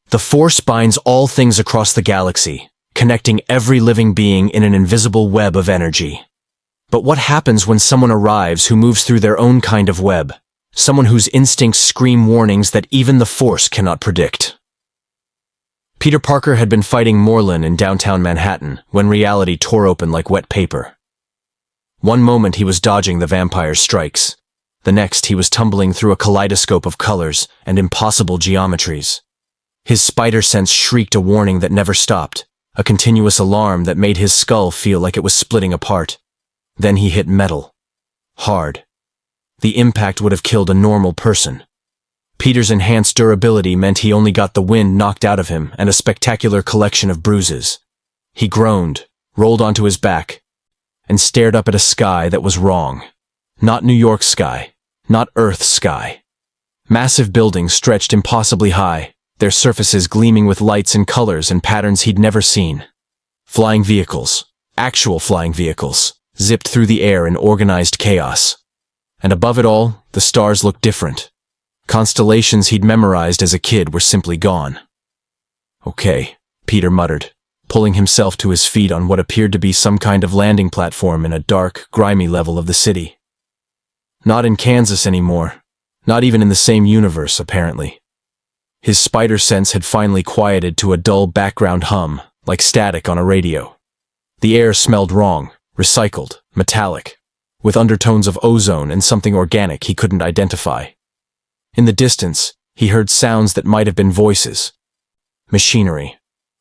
The Force binds all things across the galaxy, connecting every living being in an invisible web of energy. But what happens when someone arrives who moves through their own kind of web? Someone whose instincts scream warnings that even the Force cannot predict. Peter Parker had been fighting Morlun in downtown Manhattan when reality tore open like wet paper. One moment he was dodging the vampire's strikes. The next he was tumbling through a kaleidoscope of colors and impossible geometries. His spider sense shrieked a warning that never stopped, a continuous alarm that made his skull feel like it was splitting apart. Then he hit metal. Hard. The impact would have killed a normal person. Peter's enhanced durability meant he only got the wind knocked out of him and a spectacular collection of bruises. He groaned, rolled onto his back, and stared up at a sky that was wrong. Not New York sky, not Earth sky. Massive buildings stretched impossibly high, their surfaces gleaming with lights and colors and patterns he'd never seen. Flying vehicles, actual flying vehicles, zipped through the air in organized chaos. And above it all, the stars looked different. Constellations he'd memorized as a kid were simply gone. Okay, Peter muttered, pulling himself to his feet on what appeared to be some kind of landing platform in a dark, grimy level of the city. Not in Kansas anymore, not even in the same universe, apparently. His spider sense had finally quieted to a dull background hum, like static on a radio. The air smelled wrong, recycled, metallic, with undertones of ozone and something organic he couldn't identify. In the distance, he heard sounds that might have been voices, machinery,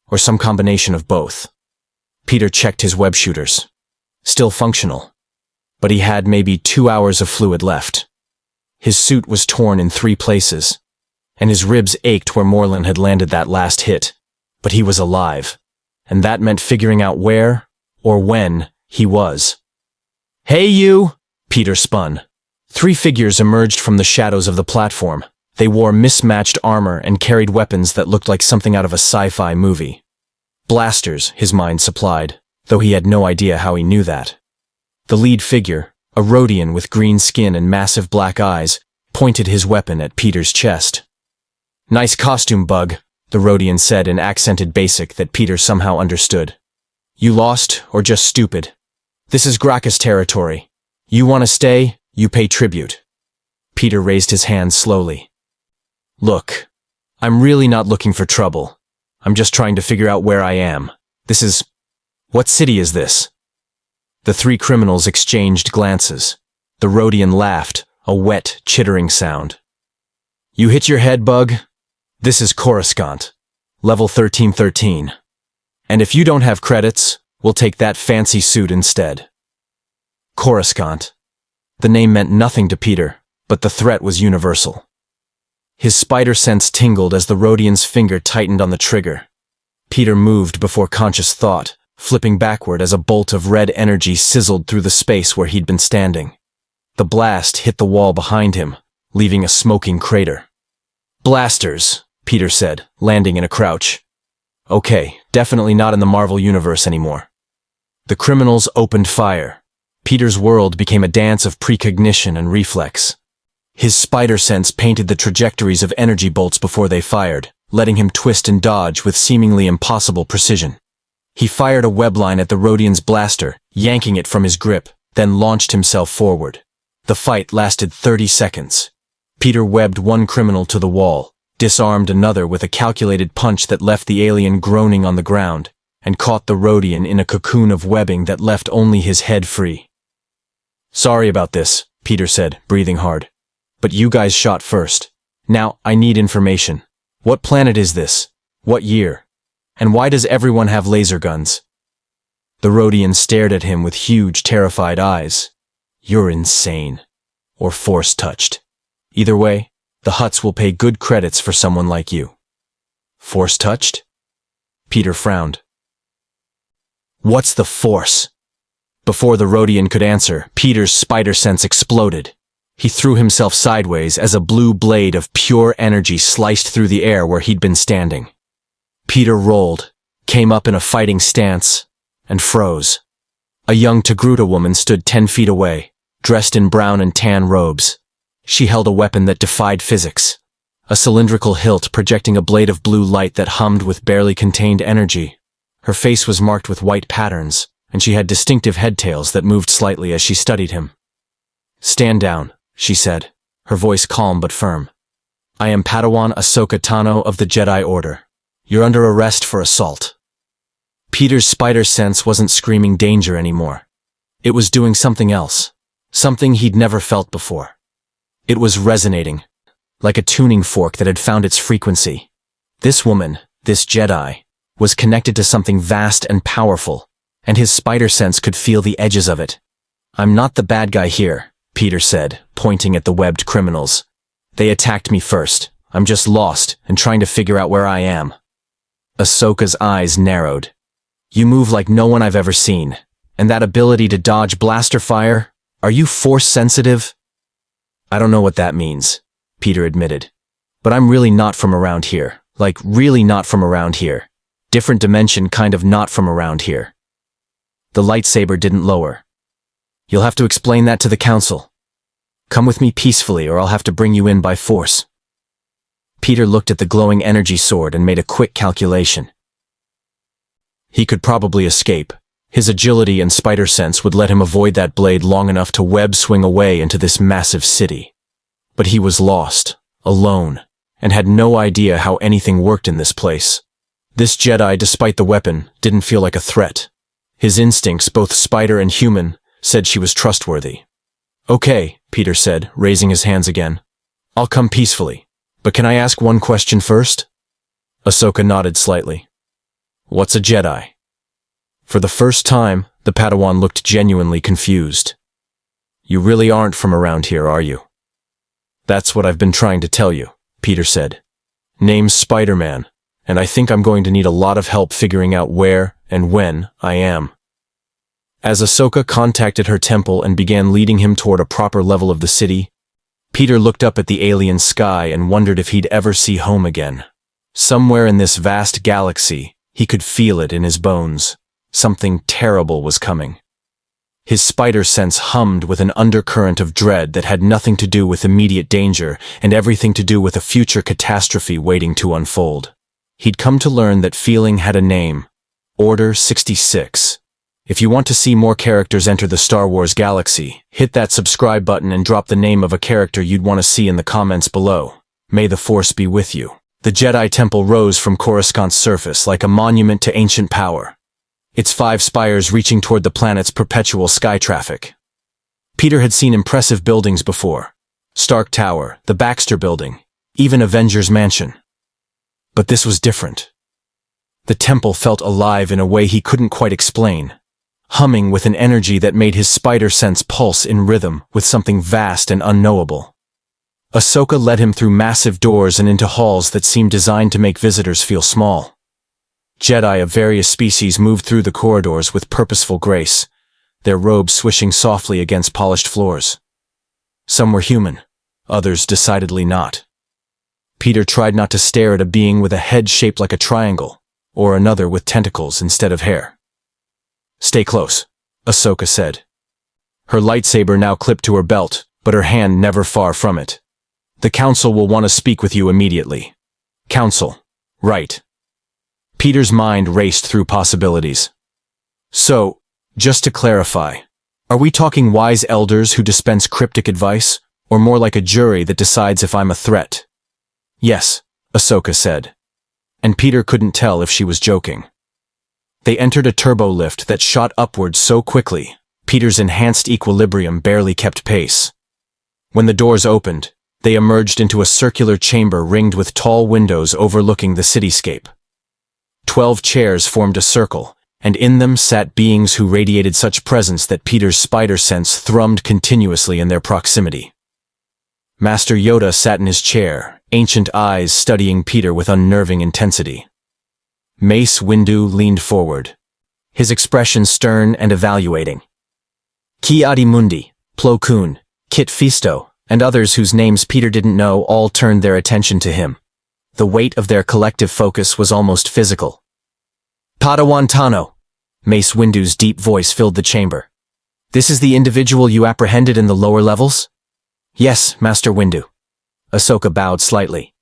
or some combination of both. Peter checked his web shooters. Still functional, but he had maybe 2 hours of fluid left. His suit was torn in 3 places, and his ribs ached where Morlun had landed that last hit. But he was alive, and that meant figuring out where, or when, he was. "Hey you!" Peter spun. 3 figures emerged from the shadows of the platform. They wore mismatched armor and carried weapons that looked like something out of a sci-fi movie. Blasters, his mind supplied, though he had no idea how he knew that. The lead figure, a Rhodian with green skin and massive black eyes, pointed his weapon at Peter's chest. "Nice costume, Bug," the Rhodian said in accented basic that Peter somehow understood. "You lost, or just stupid? This is Gracchus territory. You want to stay, you pay tribute." Peter raised his hand slowly. "Look, I'm really not looking for trouble. I'm just trying to figure out where I am. What city is this?" The 3 criminals exchanged glances. The Rhodian laughed, a wet, chittering sound. "You hit your head, Bug? This is Coruscant, level 1313. And if you don't have credits, we'll take that fancy suit instead." Coruscant. The name meant nothing to Peter, but the threat was universal. His spider sense tingled as the Rhodian's finger tightened on the trigger. Peter moved before conscious thought, flipping backward as a bolt of red energy sizzled through the space where he'd been standing. The blast hit the wall behind him, leaving a smoking crater. "Blasters," Peter said, landing in a crouch. Okay, definitely not in the Marvel universe anymore. The criminals opened fire. Peter's world became a dance of precognition and reflex. His spider sense painted the trajectories of energy bolts before they fired, letting him twist and dodge with seemingly impossible precision. He fired a webline at the Rhodian's blaster, yanking it from his grip, then launched himself forward. The fight lasted 30 seconds. Peter webbed one criminal to the wall, disarmed another with a calculated punch that left the alien groaning on the ground, and caught the Rhodian in a cocoon of webbing that left only his head free. "Sorry about this," Peter said, breathing hard. "But you guys shot first. Now, I need information. What planet is this? What year? And why does everyone have laser guns?" The Rhodian stared at him with huge, terrified eyes. "You're insane. Or force-touched. Either way, the Hutts will pay good credits for someone like you." "Force-touched?" Peter frowned. "What's the Force?" Before the Rhodian could answer, Peter's spider sense exploded. He threw himself sideways as a blue blade of pure energy sliced through the air where he'd been standing. Peter rolled, came up in a fighting stance, and froze. A young Togruta woman stood 10 feet away, dressed in brown and tan robes. She held a weapon that defied physics. a cylindrical hilt projecting a blade of blue light that hummed with barely contained energy. Her face was marked with white patterns, and she had distinctive head tails that moved slightly as she studied him. "Stand down," she said, her voice calm but firm. "I am Padawan Ahsoka Tano of the Jedi Order. You're under arrest for assault." Peter's spider sense wasn't screaming danger anymore. It was doing something else, something he'd never felt before. It was resonating, like a tuning fork that had found its frequency. This woman, this Jedi, was connected to something vast and powerful, and his spider sense could feel the edges of it. "I'm not the bad guy here," Peter said, pointing at the webbed criminals. "They attacked me first. I'm just lost and trying to figure out where I am." Ahsoka's eyes narrowed. "You move like no one I've ever seen. And that ability to dodge blaster fire? Are you force sensitive?" "I don't know what that means," Peter admitted. "But I'm really not from around here. Like, really not from around here. Different dimension kind of not from around here." The lightsaber didn't lower. "You'll have to explain that to the council. Come with me peacefully or I'll have to bring you in by force." Peter looked at the glowing energy sword and made a quick calculation. He could probably escape. His agility and spider sense would let him avoid that blade long enough to web swing away into this massive city. But he was lost, alone, and had no idea how anything worked in this place. This Jedi, despite the weapon, didn't feel like a threat. His instincts, both spider and human, said she was trustworthy. "Okay," Peter said, raising his hands again. "I'll come peacefully. But can I ask one question first?" Ahsoka nodded slightly. "What's a Jedi?" For the first time, the Padawan looked genuinely confused. "You really aren't from around here, are you?" "That's what I've been trying to tell you," Peter said. "Name's Spider-Man, and I think I'm going to need a lot of help figuring out where and when I am." As Ahsoka contacted her temple and began leading him toward a proper level of the city, Peter looked up at the alien sky and wondered if he'd ever see home again. Somewhere in this vast galaxy, he could feel it in his bones. Something terrible was coming. His spider sense hummed with an undercurrent of dread that had nothing to do with immediate danger and everything to do with a future catastrophe waiting to unfold. He'd come to learn that feeling had a name: Order 66. If you want to see more characters enter the Star Wars galaxy, hit that subscribe button and drop the name of a character you'd want to see in the comments below. May the Force be with you. The Jedi Temple rose from Coruscant's surface like a monument to ancient power, its 5 spires reaching toward the planet's perpetual sky traffic. Peter had seen impressive buildings before: Stark Tower, the Baxter Building, even Avengers Mansion. But this was different. The temple felt alive in a way he couldn't quite explain, humming with an energy that made his spider sense pulse in rhythm with something vast and unknowable. Ahsoka led him through massive doors and into halls that seemed designed to make visitors feel small. Jedi of various species moved through the corridors with purposeful grace, their robes swishing softly against polished floors. Some were human, others decidedly not. Peter tried not to stare at a being with a head shaped like a triangle, or another with tentacles instead of hair. "Stay close," Ahsoka said. Her lightsaber now clipped to her belt, but her hand never far from it. "The Council will want to speak with you immediately." Council. Right. Peter's mind raced through possibilities. "So, just to clarify, are we talking wise elders who dispense cryptic advice, or more like a jury that decides if I'm a threat?" "Yes," Ahsoka said. And Peter couldn't tell if she was joking. They entered a turbo lift that shot upward so quickly, Peter's enhanced equilibrium barely kept pace. When the doors opened, they emerged into a circular chamber ringed with tall windows overlooking the cityscape. 12 chairs formed a circle, and in them sat beings who radiated such presence that Peter's spider sense thrummed continuously in their proximity. Master Yoda sat in his chair, ancient eyes studying Peter with unnerving intensity. Mace Windu leaned forward, his expression stern and evaluating. Ki Adi Mundi, Plo Koon, Kit Fisto, and others whose names Peter didn't know all turned their attention to him. The weight of their collective focus was almost physical. "Padawan Tano," Mace Windu's deep voice filled the chamber. "This is the individual you apprehended in the lower levels?" "Yes, Master Windu." Ahsoka bowed slightly.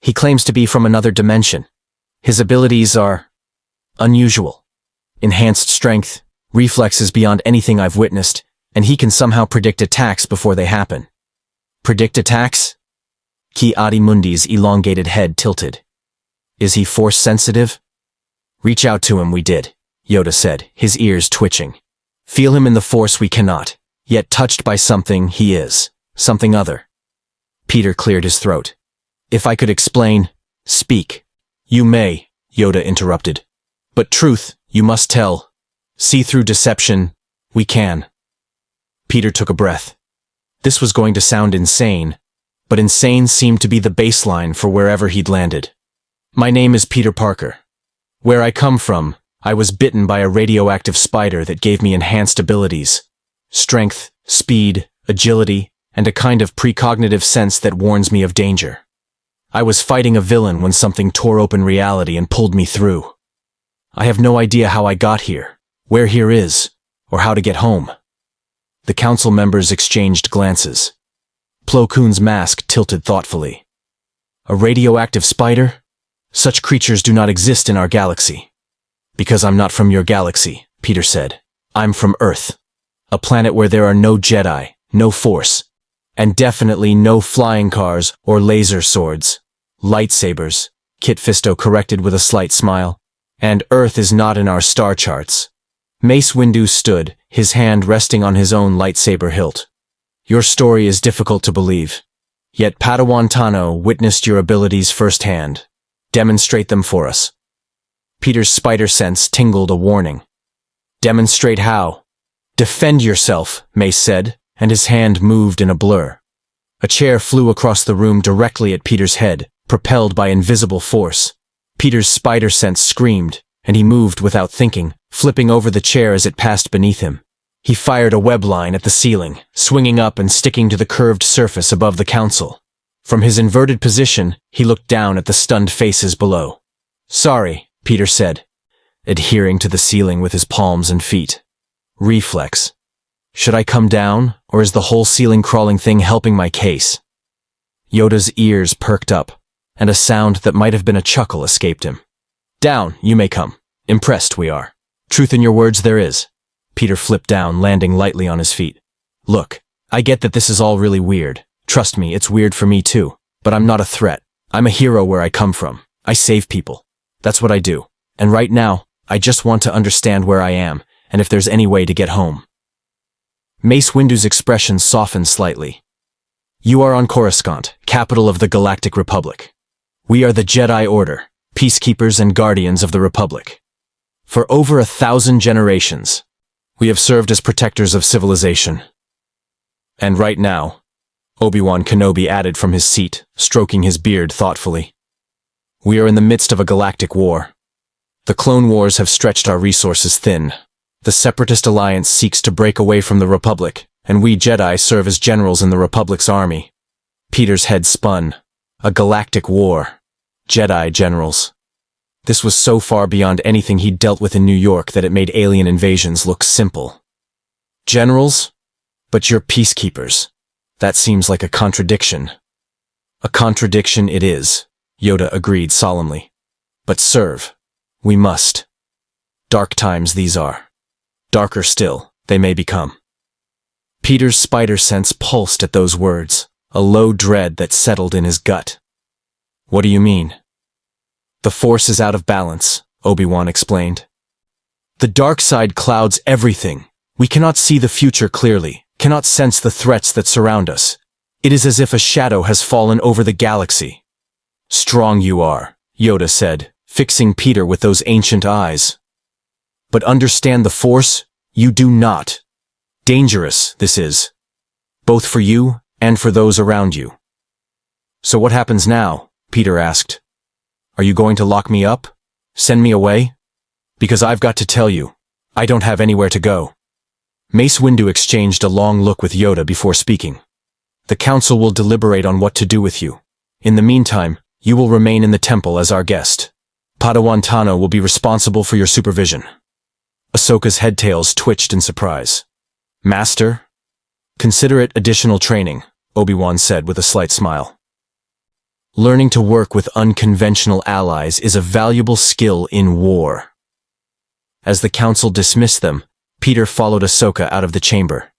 He claims to be from another dimension. His abilities are unusual. Enhanced strength, reflexes beyond anything I've witnessed, and he can somehow predict attacks before they happen. Predict attacks? Ki Adimundi's elongated head tilted. Is he force-sensitive? Reach out to him, we did, Yoda said, his ears twitching. Feel him in the Force we cannot, yet touched by something he is, something other. Peter cleared his throat. If I could explain, speak. You may, Yoda interrupted. But truth, you must tell. See through deception, we can. Peter took a breath. This was going to sound insane, but insane seemed to be the baseline for wherever he'd landed. My name is Peter Parker. Where I come from, I was bitten by a radioactive spider that gave me enhanced abilities. Strength, speed, agility, and a kind of precognitive sense that warns me of danger. I was fighting a villain when something tore open reality and pulled me through. I have no idea how I got here, where here is, or how to get home. The council members exchanged glances. Plo Koon's mask tilted thoughtfully. A radioactive spider? Such creatures do not exist in our galaxy. Because I'm not from your galaxy, Peter said. I'm from Earth. A planet where there are no Jedi, no Force, and definitely no flying cars or laser swords. Lightsabers, Kit Fisto corrected with a slight smile. And Earth is not in our star charts. Mace Windu stood, his hand resting on his own lightsaber hilt. Your story is difficult to believe. Yet Padawan Tano witnessed your abilities firsthand. Demonstrate them for us. Peter's spider sense tingled a warning. Demonstrate how? Defend yourself, Mace said, and his hand moved in a blur. A chair flew across the room directly at Peter's head, propelled by invisible force. Peter's spider sense screamed, and he moved without thinking, flipping over the chair as it passed beneath him. He fired a web line at the ceiling, swinging up and sticking to the curved surface above the council. From his inverted position, he looked down at the stunned faces below. Sorry, Peter said, adhering to the ceiling with his palms and feet. Reflex. Should I come down, or is the whole ceiling-crawling thing helping my case? Yoda's ears perked up, and a sound that might have been a chuckle escaped him. Down, you may come. Impressed we are. Truth in your words there is. Peter flipped down, landing lightly on his feet. Look, I get that this is all really weird. Trust me, it's weird for me too. But I'm not a threat. I'm a hero where I come from. I save people. That's what I do. And right now, I just want to understand where I am, and if there's any way to get home. Mace Windu's expression softened slightly. You are on Coruscant, capital of the Galactic Republic. We are the Jedi Order, peacekeepers and guardians of the Republic. For over 1,000 generations, we have served as protectors of civilization. And right now, Obi-Wan Kenobi added from his seat, stroking his beard thoughtfully. We are in the midst of a galactic war. The Clone Wars have stretched our resources thin. The Separatist Alliance seeks to break away from the Republic, and we Jedi serve as generals in the Republic's army. Peter's head spun. A galactic war. Jedi generals. This was so far beyond anything he'd dealt with in New York that it made alien invasions look simple. Generals? But you're peacekeepers. That seems like a contradiction. A contradiction it is, Yoda agreed solemnly. But serve. We must. Dark times these are. Darker still, they may become. Peter's spider sense pulsed at those words, a low dread that settled in his gut. What do you mean? The Force is out of balance, Obi-Wan explained. The dark side clouds everything. We cannot see the future clearly, cannot sense the threats that surround us. It is as if a shadow has fallen over the galaxy. Strong you are, Yoda said, fixing Peter with those ancient eyes. But understand the Force, you do not. Dangerous, this is. Both for you and for those around you. So what happens now? Peter asked. Are you going to lock me up? Send me away? Because I've got to tell you, I don't have anywhere to go. Mace Windu exchanged a long look with Yoda before speaking. The Council will deliberate on what to do with you. In the meantime, you will remain in the temple as our guest. Padawan Tano will be responsible for your supervision. Ahsoka's headtails twitched in surprise. Master? Consider it additional training, Obi-Wan said with a slight smile. Learning to work with unconventional allies is a valuable skill in war. As the council dismissed them, Peter followed Ahsoka out of the chamber.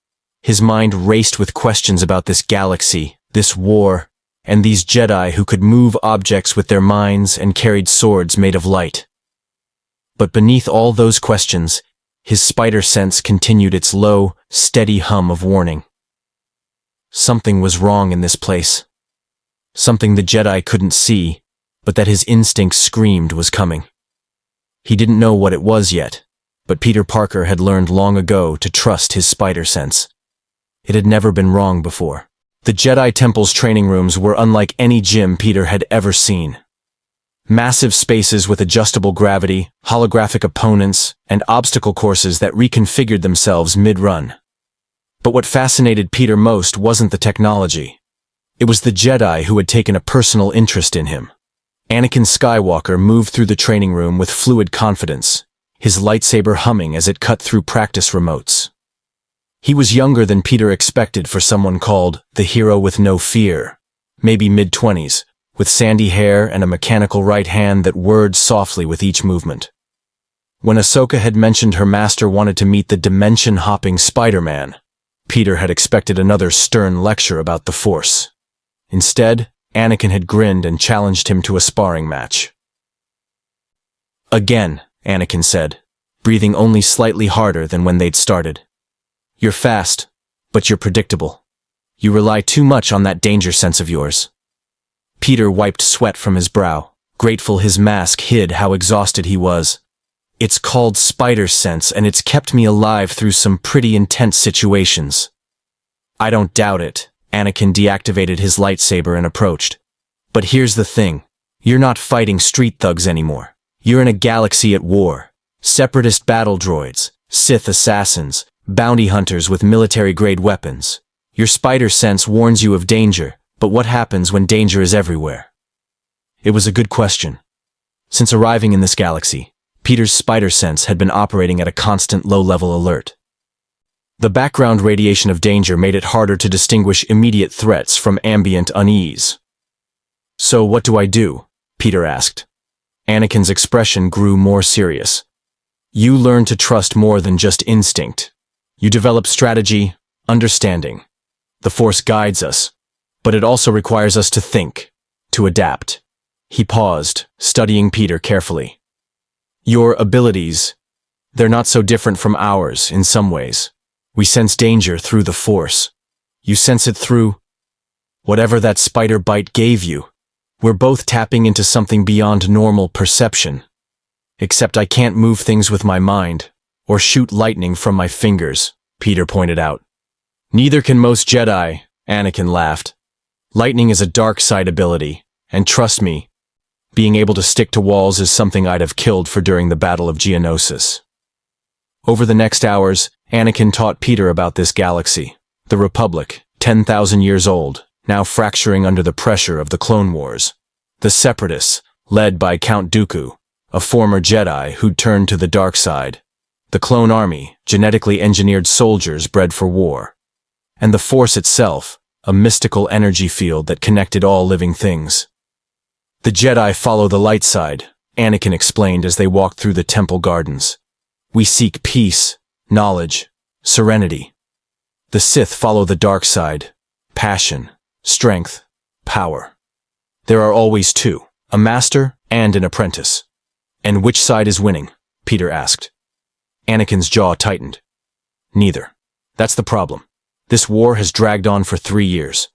His mind raced with questions about this galaxy, this war, and these Jedi who could move objects with their minds and carried swords made of light. But beneath all those questions, his spider sense continued its low, steady hum of warning. Something was wrong in this place. Something the Jedi couldn't see, but that his instincts screamed was coming. He didn't know what it was yet, but Peter Parker had learned long ago to trust his spider sense. It had never been wrong before. The Jedi Temple's training rooms were unlike any gym Peter had ever seen. Massive spaces with adjustable gravity, holographic opponents, and obstacle courses that reconfigured themselves mid-run. But what fascinated Peter most wasn't the technology. It was the Jedi who had taken a personal interest in him. Anakin Skywalker moved through the training room with fluid confidence, his lightsaber humming as it cut through practice remotes. He was younger than Peter expected for someone called the hero with no fear, maybe mid-20s, with sandy hair and a mechanical right hand that whirred softly with each movement. When Ahsoka had mentioned her master wanted to meet the dimension-hopping Spider-Man, Peter had expected another stern lecture about the Force. Instead, Anakin had grinned and challenged him to a sparring match. "Again," Anakin said, breathing only slightly harder than when they'd started. "You're fast, but you're predictable. You rely too much on that danger sense of yours." Peter wiped sweat from his brow, grateful his mask hid how exhausted he was. "It's called spider sense, and it's kept me alive through some pretty intense situations." "I don't doubt it." Anakin deactivated his lightsaber and approached. "But here's the thing. You're not fighting street thugs anymore. You're in a galaxy at war. Separatist battle droids, Sith assassins, bounty hunters with military-grade weapons. Your spider sense warns you of danger, but what happens when danger is everywhere?" It was a good question. Since arriving in this galaxy, Peter's spider sense had been operating at a constant low-level alert. The background radiation of danger made it harder to distinguish immediate threats from ambient unease. "So what do I do?" Peter asked. Anakin's expression grew more serious. "You learn to trust more than just instinct. You develop strategy, understanding. The Force guides us, but it also requires us to think, to adapt." He paused, studying Peter carefully. "Your abilities, they're not so different from ours in some ways. We sense danger through the Force. You sense it through whatever that spider bite gave you. We're both tapping into something beyond normal perception. Except I can't move things with my mind, or shoot lightning from my fingers," Peter pointed out. "Neither can most Jedi," Anakin laughed. "Lightning is a dark side ability, and trust me, being able to stick to walls is something I'd have killed for during the Battle of Geonosis." Over the next hours, Anakin taught Peter about this galaxy, the Republic, 10,000 years old, now fracturing under the pressure of the Clone Wars. The Separatists, led by Count Dooku, a former Jedi who'd turned to the dark side. The Clone Army, genetically engineered soldiers bred for war. And the Force itself, a mystical energy field that connected all living things. "The Jedi follow the light side," Anakin explained as they walked through the temple gardens. "We seek peace, knowledge, serenity. The Sith follow the dark side, passion, strength, power. There are always two, a master and an apprentice." "And which side is winning?" Peter asked. Anakin's jaw tightened. "Neither. That's the problem. This war has dragged on for 3 years.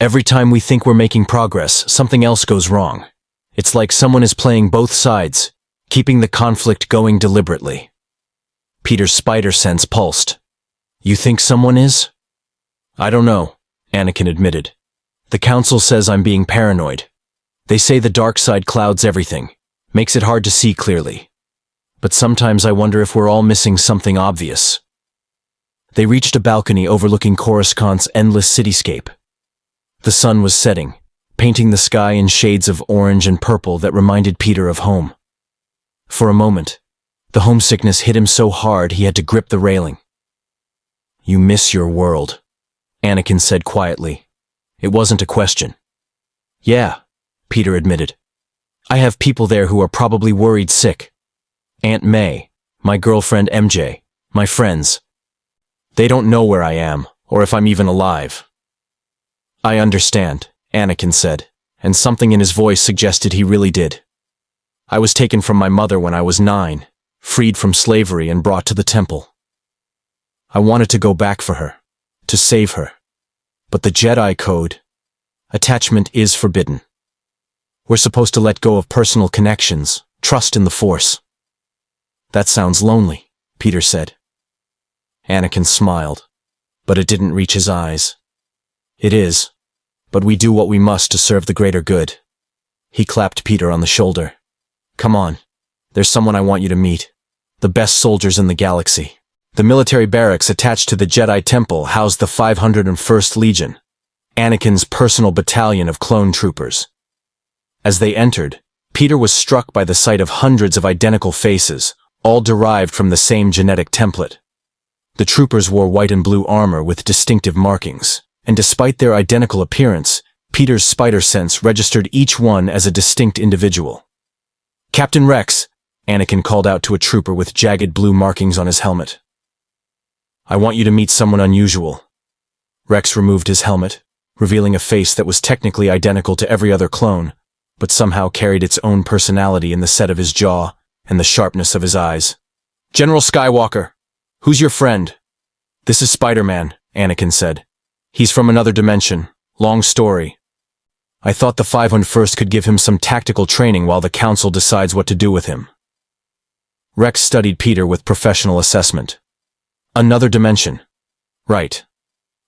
Every time we think we're making progress, something else goes wrong. It's like someone is playing both sides, keeping the conflict going deliberately." Peter's spider sense pulsed. "You think someone is?" "I don't know," Anakin admitted. "The Council says I'm being paranoid. They say the dark side clouds everything, makes it hard to see clearly. But sometimes I wonder if we're all missing something obvious." They reached a balcony overlooking Coruscant's endless cityscape. The sun was setting, painting the sky in shades of orange and purple that reminded Peter of home. For a moment, the homesickness hit him so hard he had to grip the railing. "You miss your world," Anakin said quietly. It wasn't a question. "Yeah," Peter admitted. I have people there who are probably worried sick. Aunt May, my girlfriend MJ, my friends. They don't know where I am, or if I'm even alive. I understand, Anakin said, and something in his voice suggested he really did. I was taken from my mother when I was 9, freed from slavery and brought to the temple. I wanted to go back for her, to save her. But the Jedi code, attachment is forbidden. We're supposed to let go of personal connections, trust in the Force. That sounds lonely, Peter said. Anakin smiled, but it didn't reach his eyes. It is, but we do what we must to serve the greater good. He clapped Peter on the shoulder. Come on, there's someone I want you to meet. The best soldiers in the galaxy. The military barracks attached to the Jedi Temple housed the 501st Legion, Anakin's personal battalion of clone troopers. As they entered, Peter was struck by the sight of hundreds of identical faces, all derived from the same genetic template. The troopers wore white and blue armor with distinctive markings, and despite their identical appearance, Peter's spider sense registered each one as a distinct individual. Captain Rex, Anakin called out to a trooper with jagged blue markings on his helmet. I want you to meet someone unusual. Rex removed his helmet, revealing a face that was technically identical to every other clone, but somehow carried its own personality in the set of his jaw and the sharpness of his eyes. General Skywalker, who's your friend? This is Spider-Man, Anakin said. He's from another dimension. Long story. I thought the 501st could give him some tactical training while the Council decides what to do with him. Rex studied Peter with professional assessment. Another dimension. Right.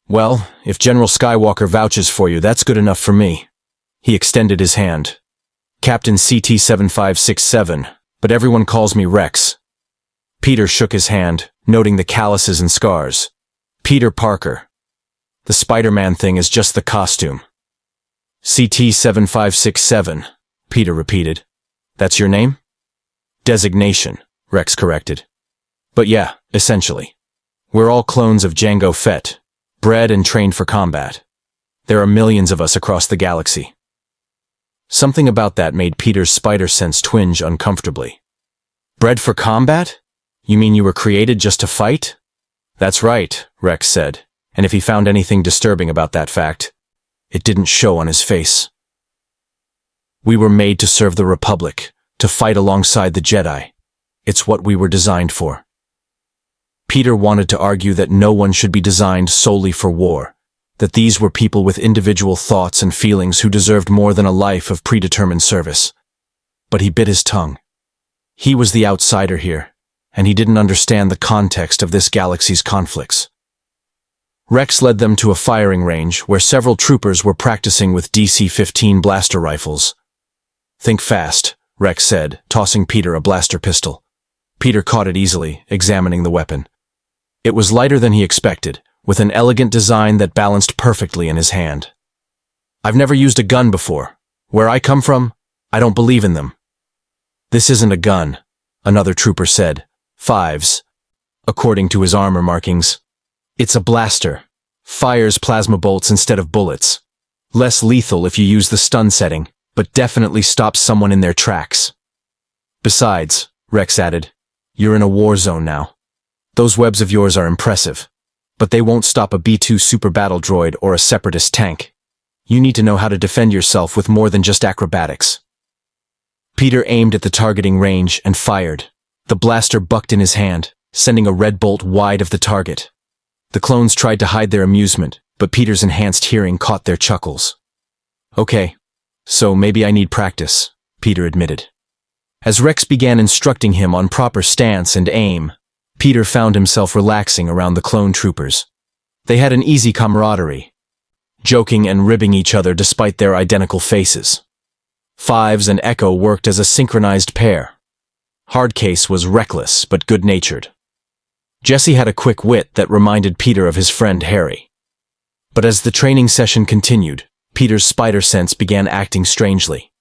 Well, if General Skywalker vouches for you, that's good enough for me. He extended his hand. Captain CT-7567, but everyone calls me Rex. Peter shook his hand, noting the calluses and scars. Peter Parker. The Spider-Man thing is just the costume. CT-7567, Peter repeated. That's your name? Designation, Rex corrected. But yeah, essentially. We're all clones of Jango Fett, bred and trained for combat. There are millions of us across the galaxy. Something about that made Peter's spider sense twinge uncomfortably. Bred for combat? You mean you were created just to fight? That's right, Rex said, and if he found anything disturbing about that fact, it didn't show on his face. We were made to serve the Republic, to fight alongside the Jedi. It's what we were designed for. Peter wanted to argue that no one should be designed solely for war, that these were people with individual thoughts and feelings who deserved more than a life of predetermined service. But he bit his tongue. He was the outsider here, and he didn't understand the context of this galaxy's conflicts. Rex led them to a firing range where several troopers were practicing with DC-15 blaster rifles. Think fast, Rex said, tossing Peter a blaster pistol. Peter caught it easily, examining the weapon. It was lighter than he expected, with an elegant design that balanced perfectly in his hand. I've never used a gun before. Where I come from, I don't believe in them. This isn't a gun, another trooper said. 5s, according to his armor markings. It's a blaster. Fires plasma bolts instead of bullets. Less lethal if you use the stun setting, but definitely stops someone in their tracks. Besides, Rex added, you're in a war zone now. Those webs of yours are impressive, but they won't stop a B-2 super battle droid or a separatist tank. You need to know how to defend yourself with more than just acrobatics. Peter aimed at the targeting range and fired. The blaster bucked in his hand, sending a red bolt wide of the target. The clones tried to hide their amusement, but Peter's enhanced hearing caught their chuckles. Okay, so maybe I need practice, Peter admitted. As Rex began instructing him on proper stance and aim, Peter found himself relaxing around the clone troopers. They had an easy camaraderie, joking and ribbing each other despite their identical faces. 5s and Echo worked as a synchronized pair. Hardcase was reckless but good-natured. Jesse had a quick wit that reminded Peter of his friend Harry. But as the training session continued, Peter's spider sense began acting strangely.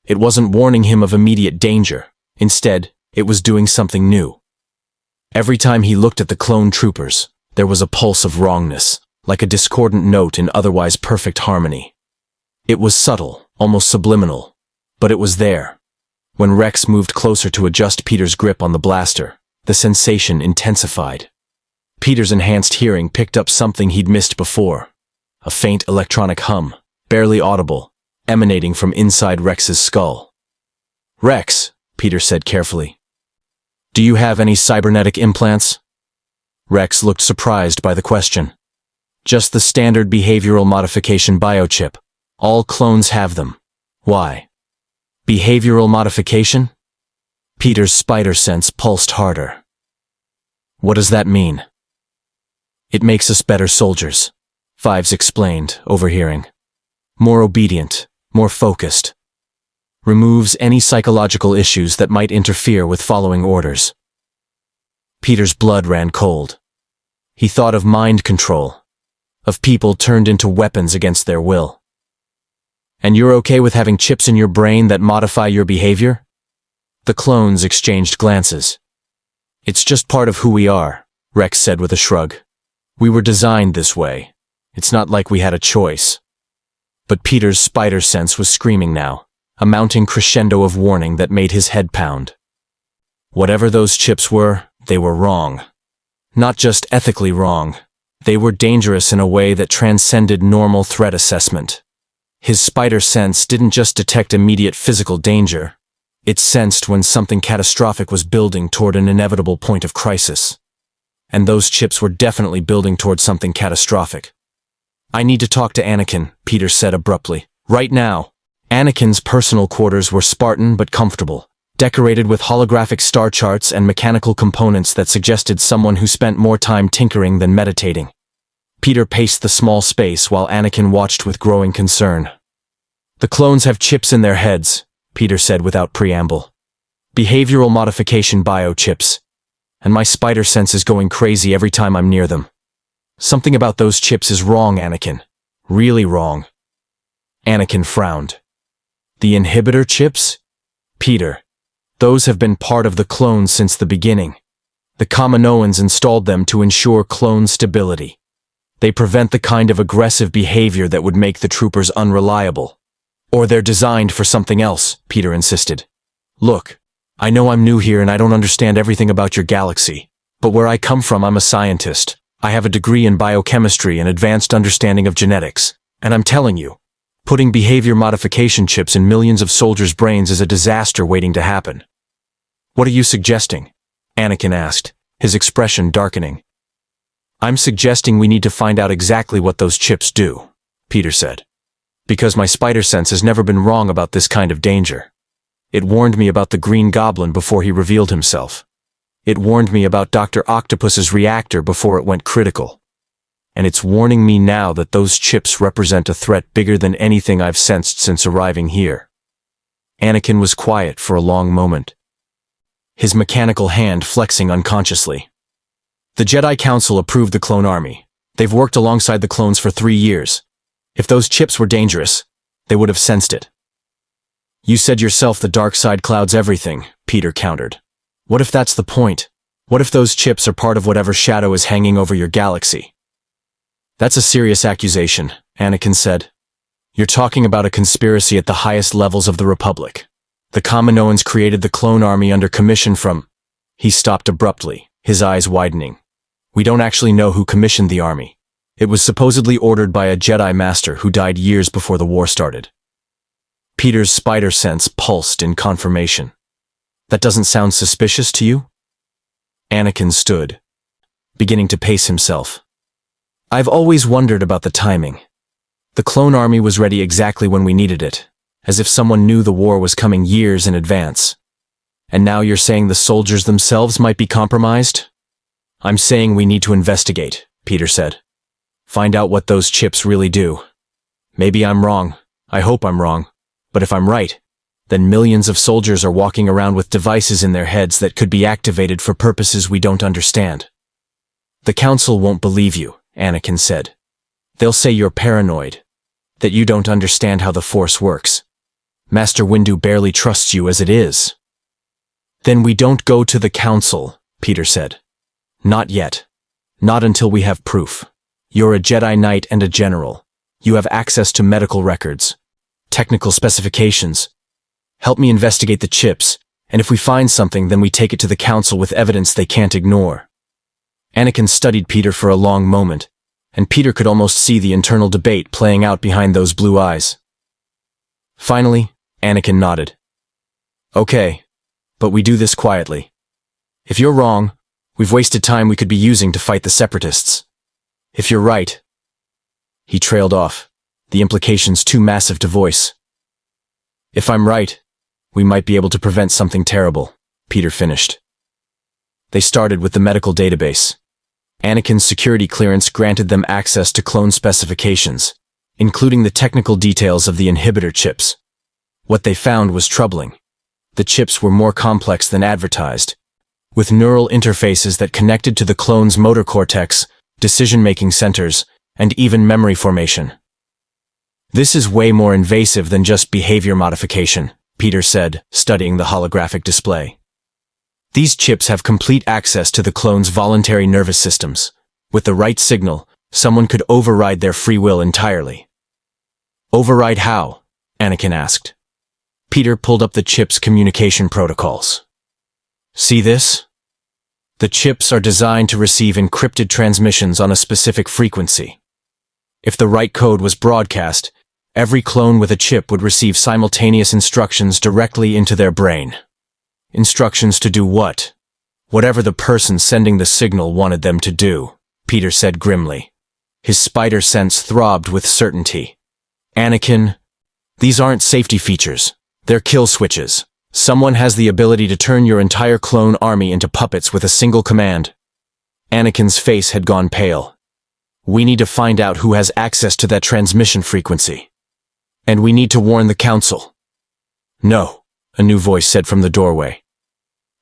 It wasn't warning him of immediate danger. Instead, it was doing something new. Every time he looked at the clone troopers, there was a pulse of wrongness, like a discordant note in otherwise perfect harmony. It was subtle, almost subliminal. But it was there. When Rex moved closer to adjust Peter's grip on the blaster, the sensation intensified. Peter's enhanced hearing picked up something he'd missed before. A faint electronic hum, barely audible, emanating from inside Rex's skull. "Rex," Peter said carefully. "Do you have any cybernetic implants?" Rex looked surprised by the question. "Just the standard behavioral modification biochip. All clones have them." "Why?" "Behavioral modification?" Peter's spider sense pulsed harder. "What does that mean?" "It makes us better soldiers," Fives explained, overhearing. "More obedient, more focused. Removes any psychological issues that might interfere with following orders." Peter's blood ran cold. He thought of mind control, of people turned into weapons against their will. "And you're okay with having chips in your brain that modify your behavior?" The clones exchanged glances. "It's just part of who we are," Rex said with a shrug. "We were designed this way. It's not like we had a choice." But Peter's spider sense was screaming now, a mounting crescendo of warning that made his head pound. Whatever those chips were, they were wrong. Not just ethically wrong. They were dangerous in a way that transcended normal threat assessment. His spider sense didn't just detect immediate physical danger. It sensed when something catastrophic was building toward an inevitable point of crisis. And those chips were definitely building toward something catastrophic. "I need to talk to Anakin," Peter said abruptly. "Right now." Anakin's personal quarters were Spartan but comfortable, decorated with holographic star charts and mechanical components that suggested someone who spent more time tinkering than meditating. Peter paced the small space while Anakin watched with growing concern. "The clones have chips in their heads," Peter said without preamble. "Behavioral modification biochips. And my spider sense is going crazy every time I'm near them. Something about those chips is wrong, Anakin. Really wrong." Anakin frowned. "The inhibitor chips?" "Peter, those have been part of the clones since the beginning. The Kaminoans installed them to ensure clone stability. They prevent the kind of aggressive behavior that would make the troopers unreliable. Or they're designed for something else," Peter insisted. "Look, I know I'm new here and I don't understand everything about your galaxy, but where I come from I'm a scientist. I have a degree in biochemistry and advanced understanding of genetics, and I'm telling you, putting behavior modification chips in millions of soldiers' brains is a disaster waiting to happen." "What are you suggesting?" Anakin asked, his expression darkening. "I'm suggesting we need to find out exactly what those chips do," Peter said. "Because my spider sense has never been wrong about this kind of danger. It warned me about the Green Goblin before he revealed himself. It warned me about Dr. Octopus's reactor before it went critical. And it's warning me now that those chips represent a threat bigger than anything I've sensed since arriving here." Anakin was quiet for a long moment, his mechanical hand flexing unconsciously. "The Jedi Council approved the clone army. They've worked alongside the clones for 3 years. If those chips were dangerous, they would have sensed it." "You said yourself the dark side clouds everything," Peter countered. "What if that's the point? What if those chips are part of whatever shadow is hanging over your galaxy?" "That's a serious accusation," Anakin said. "You're talking about a conspiracy at the highest levels of the Republic. The Kaminoans created the clone army under commission from—" He stopped abruptly, his eyes widening. "We don't actually know who commissioned the army. It was supposedly ordered by a Jedi Master who died years before the war started." Peter's spider sense pulsed in confirmation. "That doesn't sound suspicious to you?" Anakin stood, beginning to pace himself. "I've always wondered about the timing. The clone army was ready exactly when we needed it, as if someone knew the war was coming years in advance. And now you're saying the soldiers themselves might be compromised?" "I'm saying we need to investigate," Peter said. "Find out what those chips really do. Maybe I'm wrong. I hope I'm wrong. But if I'm right, then millions of soldiers are walking around with devices in their heads that could be activated for purposes we don't understand." "The Council won't believe you," Anakin said. "They'll say you're paranoid, that you don't understand how the Force works. Master Windu barely trusts you as it is." "Then we don't go to the Council," Peter said. "Not yet. Not until we have proof. You're a Jedi Knight and a general. You have access to medical records. Technical specifications. Help me investigate the chips, and if we find something, then we take it to the council with evidence they can't ignore. Anakin studied Peter for a long moment, and Peter could almost see the internal debate playing out behind those blue eyes. Finally, Anakin nodded. Okay, but we do this quietly. If you're wrong, we've wasted time we could be using to fight the Separatists. If you're right... He trailed off, the implications too massive to voice. If I'm right, we might be able to prevent something terrible, Peter finished. They started with the medical database. Anakin's security clearance granted them access to clone specifications, including the technical details of the inhibitor chips. What they found was troubling. The chips were more complex than advertised, with neural interfaces that connected to the clone's motor cortex, decision-making centers, and even memory formation. This is way more invasive than just behavior modification, Peter said, studying the holographic display. These chips have complete access to the clone's voluntary nervous systems. With the right signal, someone could override their free will entirely. Override how? Anakin asked. Peter pulled up the chip's communication protocols. See this? The chips are designed to receive encrypted transmissions on a specific frequency. If the right code was broadcast, every clone with a chip would receive simultaneous instructions directly into their brain. Instructions to do what? Whatever the person sending the signal wanted them to do, Peter said grimly. His spider sense throbbed with certainty. Anakin, these aren't safety features. They're kill switches. Someone has the ability to turn your entire clone army into puppets with a single command. Anakin's face had gone pale. We need to find out who has access to that transmission frequency. And we need to warn the council. No, a new voice said from the doorway.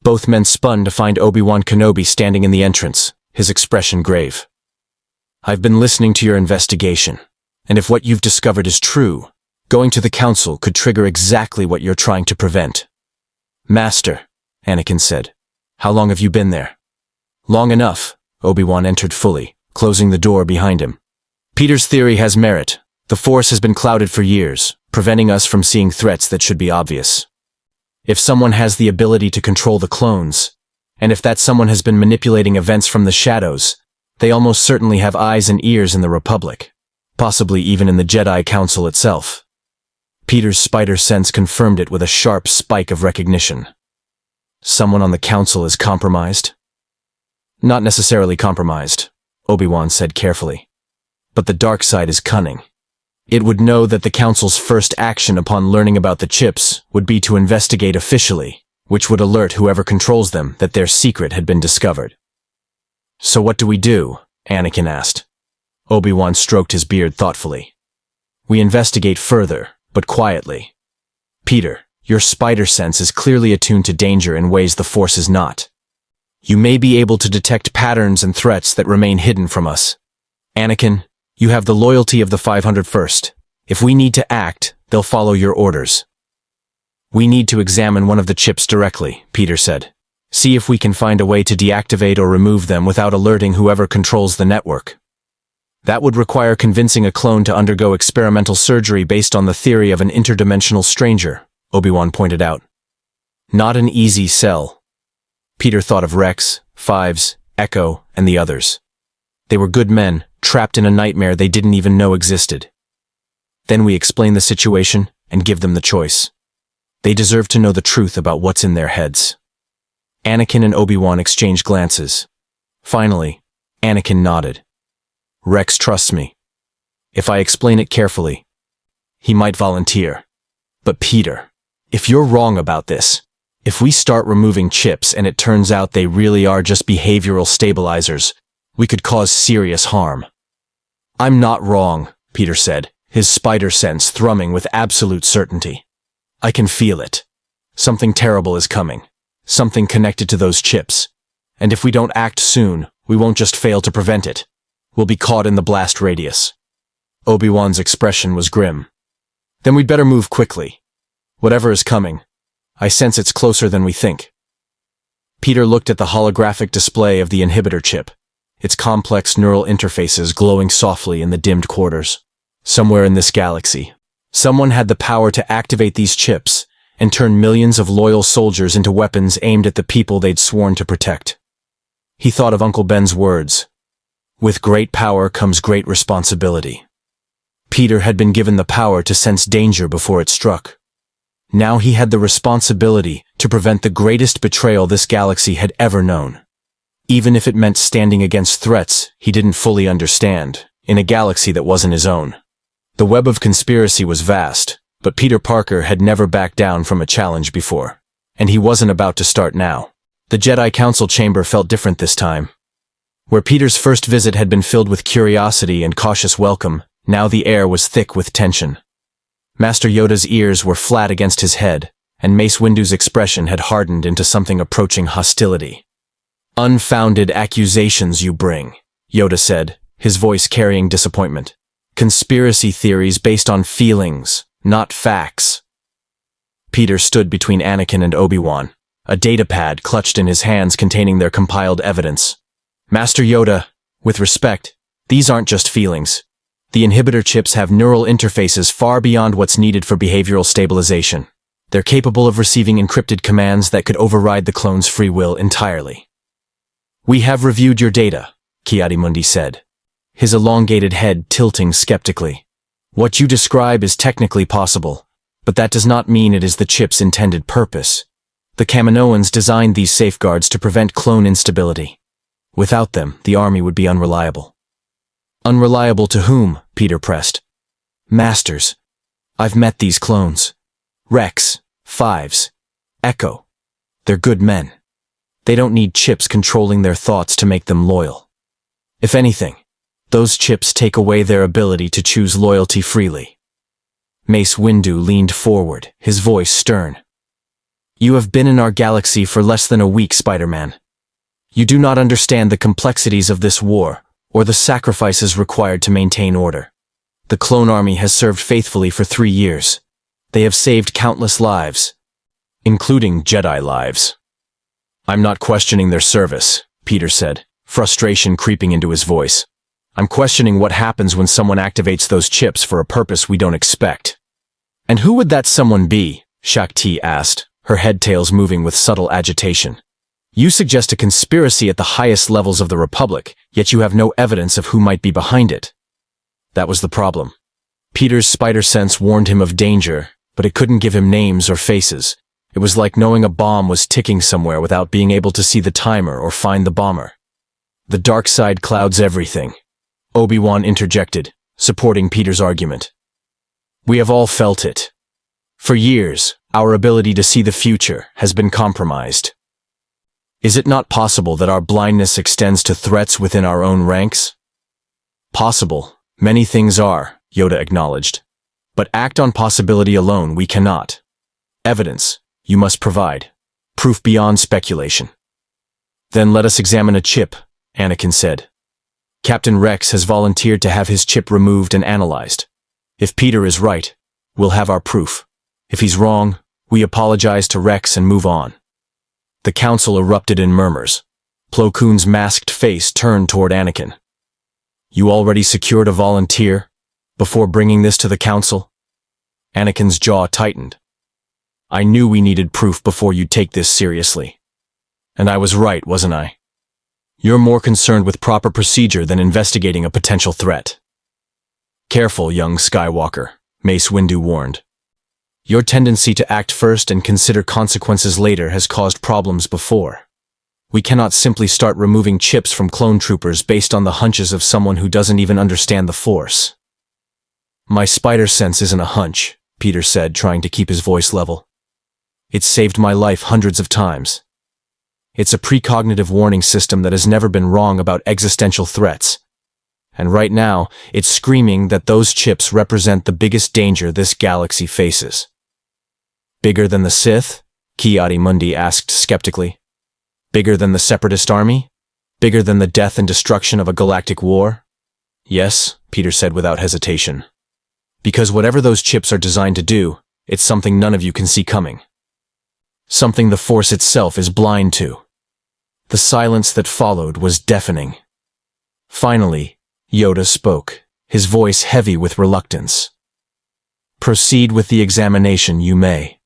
Both men spun to find Obi-Wan Kenobi standing in the entrance, his expression grave. I've been listening to your investigation, and if what you've discovered is true, going to the council could trigger exactly what you're trying to prevent. Master, Anakin said, how long have you been there? Long enough, Obi-Wan entered fully, closing the door behind him. Peter's theory has merit. The Force has been clouded for years, preventing us from seeing threats that should be obvious. If someone has the ability to control the clones, and if that someone has been manipulating events from the shadows, they almost certainly have eyes and ears in the Republic, possibly even in the Jedi Council itself. Peter's spider sense confirmed it with a sharp spike of recognition. Someone on the council is compromised? Not necessarily compromised, Obi-Wan said carefully. But the dark side is cunning. It would know that the council's first action upon learning about the chips would be to investigate officially, which would alert whoever controls them that their secret had been discovered. So what do we do? Anakin asked. Obi-Wan stroked his beard thoughtfully. We investigate further, but quietly. Peter, your spider sense is clearly attuned to danger in ways the Force is not. You may be able to detect patterns and threats that remain hidden from us. Anakin, you have the loyalty of the 501st. If we need to act, they'll follow your orders. We need to examine one of the chips directly, Peter said. See if we can find a way to deactivate or remove them without alerting whoever controls the network. That would require convincing a clone to undergo experimental surgery based on the theory of an interdimensional stranger, Obi-Wan pointed out. Not an easy sell. Peter thought of Rex, Fives, Echo, and the others. They were good men, trapped in a nightmare they didn't even know existed. Then we explain the situation and give them the choice. They deserve to know the truth about what's in their heads. Anakin and Obi-Wan exchanged glances. Finally, Anakin nodded. Rex trusts me. If I explain it carefully, he might volunteer. But Peter, if you're wrong about this, if we start removing chips and it turns out they really are just behavioral stabilizers, we could cause serious harm. I'm not wrong, Peter said, his spider sense thrumming with absolute certainty. I can feel it. Something terrible is coming. Something connected to those chips. And if we don't act soon, we won't just fail to prevent it. We'll be caught in the blast radius. Obi-Wan's expression was grim. Then we'd better move quickly. Whatever is coming, I sense it's closer than we think. Peter looked at the holographic display of the inhibitor chip, its complex neural interfaces glowing softly in the dimmed quarters. Somewhere in this galaxy, Someone had the power to activate these chips and turn millions of loyal soldiers into weapons aimed at the people they'd sworn to protect. He thought of Uncle Ben's words. With great power comes great responsibility. Peter had been given the power to sense danger before it struck. Now he had the responsibility to prevent the greatest betrayal this galaxy had ever known. Even if it meant standing against threats he didn't fully understand, in a galaxy that wasn't his own. The web of conspiracy was vast, but Peter Parker had never backed down from a challenge before, and he wasn't about to start now. The Jedi Council chamber felt different this time. Where Peter's first visit had been filled with curiosity and cautious welcome, now the air was thick with tension. Master Yoda's ears were flat against his head, and Mace Windu's expression had hardened into something approaching hostility. "Unfounded accusations you bring," Yoda said, his voice carrying disappointment. "Conspiracy theories based on feelings, not facts." Peter stood between Anakin and Obi-Wan, a datapad clutched in his hands containing their compiled evidence. "Master Yoda, with respect, these aren't just feelings. The inhibitor chips have neural interfaces far beyond what's needed for behavioral stabilization. They're capable of receiving encrypted commands that could override the clone's free will entirely." "We have reviewed your data," Ki-Adi-Mundi said, his elongated head tilting skeptically. "What you describe is technically possible, but that does not mean it is the chip's intended purpose. The Kaminoans designed these safeguards to prevent clone instability. Without them, the army would be unreliable." "Unreliable to whom?" Peter pressed. "Masters. I've met these clones. Rex, Fives, Echo. They're good men. They don't need chips controlling their thoughts to make them loyal. If anything, those chips take away their ability to choose loyalty freely." Mace Windu leaned forward, his voice stern. "You have been in our galaxy for less than a week, Spider-Man. You do not understand the complexities of this war, or the sacrifices required to maintain order. The clone army has served faithfully for 3 years. They have saved countless lives, including Jedi lives." "I'm not questioning their service," Peter said, frustration creeping into his voice. "I'm questioning what happens when someone activates those chips for a purpose we don't expect." "And who would that someone be?" Shakti asked, her head-tails moving with subtle agitation. "You suggest a conspiracy at the highest levels of the Republic, yet you have no evidence of who might be behind it." That was the problem. Peter's spider sense warned him of danger, but it couldn't give him names or faces. It was like knowing a bomb was ticking somewhere without being able to see the timer or find the bomber. "The dark side clouds everything," Obi-Wan interjected, supporting Peter's argument. "We have all felt it. For years, our ability to see the future has been compromised. Is it not possible that our blindness extends to threats within our own ranks?" "Possible. Many things are," Yoda acknowledged. "But act on possibility alone we cannot. Evidence, you must provide. Proof beyond speculation." "Then let us examine a chip," Anakin said. "Captain Rex has volunteered to have his chip removed and analyzed. If Peter is right, we'll have our proof. If he's wrong, we apologize to Rex and move on." The council erupted in murmurs. Plo Koon's masked face turned toward Anakin. "You already secured a volunteer before bringing this to the council?" Anakin's jaw tightened. "I knew we needed proof before you'd take this seriously. And I was right, wasn't I? You're more concerned with proper procedure than investigating a potential threat." "Careful, young Skywalker," Mace Windu warned. "Your tendency to act first and consider consequences later has caused problems before. We cannot simply start removing chips from clone troopers based on the hunches of someone who doesn't even understand the Force." "My spider sense isn't a hunch," Peter said, trying to keep his voice level. "It's saved my life hundreds of times. It's a precognitive warning system that has never been wrong about existential threats. And right now, it's screaming that those chips represent the biggest danger this galaxy faces." "Bigger than the Sith?" Ki-Adi-Mundi asked skeptically. "Bigger than the Separatist army? Bigger than the death and destruction of a galactic war?" "Yes," Peter said without hesitation. "Because whatever those chips are designed to do, it's something none of you can see coming. Something the Force itself is blind to." The silence that followed was deafening. Finally, Yoda spoke, his voice heavy with reluctance. Proceed with the examination you may.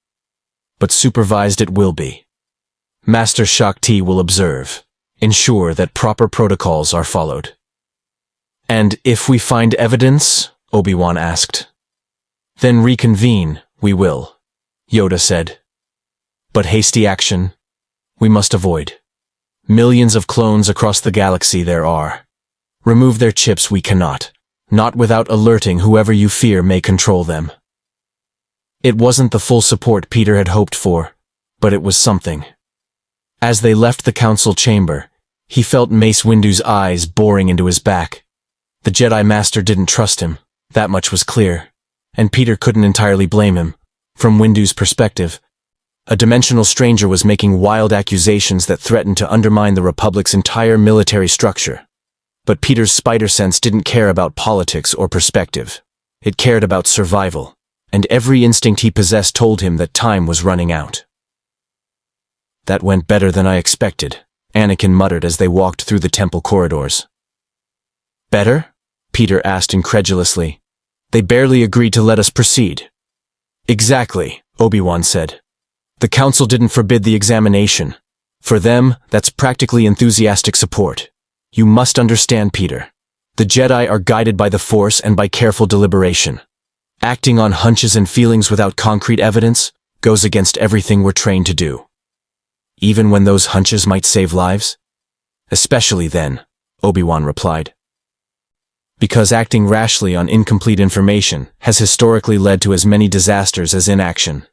But supervised it will be. Master Shakti will observe. Ensure that proper protocols are followed. And if we find evidence, Obi-Wan asked. Then reconvene, we will, Yoda said. But hasty action, we must avoid. Millions of clones across the galaxy there are. Remove their chips we cannot, not without alerting whoever you fear may control them. It wasn't the full support Peter had hoped for, but it was something. As they left the council chamber, he felt Mace Windu's eyes boring into his back. The Jedi Master didn't trust him, that much was clear, and Peter couldn't entirely blame him. From Windu's perspective, a dimensional stranger was making wild accusations that threatened to undermine the Republic's entire military structure. But Peter's spider sense didn't care about politics or perspective. It cared about survival, and every instinct he possessed told him that time was running out. That went better than I expected, Anakin muttered as they walked through the temple corridors. Better? Peter asked incredulously. They barely agreed to let us proceed. Exactly, Obi-Wan said. The council didn't forbid the examination. For them, that's practically enthusiastic support. You must understand, Peter. The Jedi are guided by the Force and by careful deliberation. Acting on hunches and feelings without concrete evidence goes against everything we're trained to do. Even when those hunches might save lives? Especially then, Obi-Wan replied. Because acting rashly on incomplete information has historically led to as many disasters as inaction.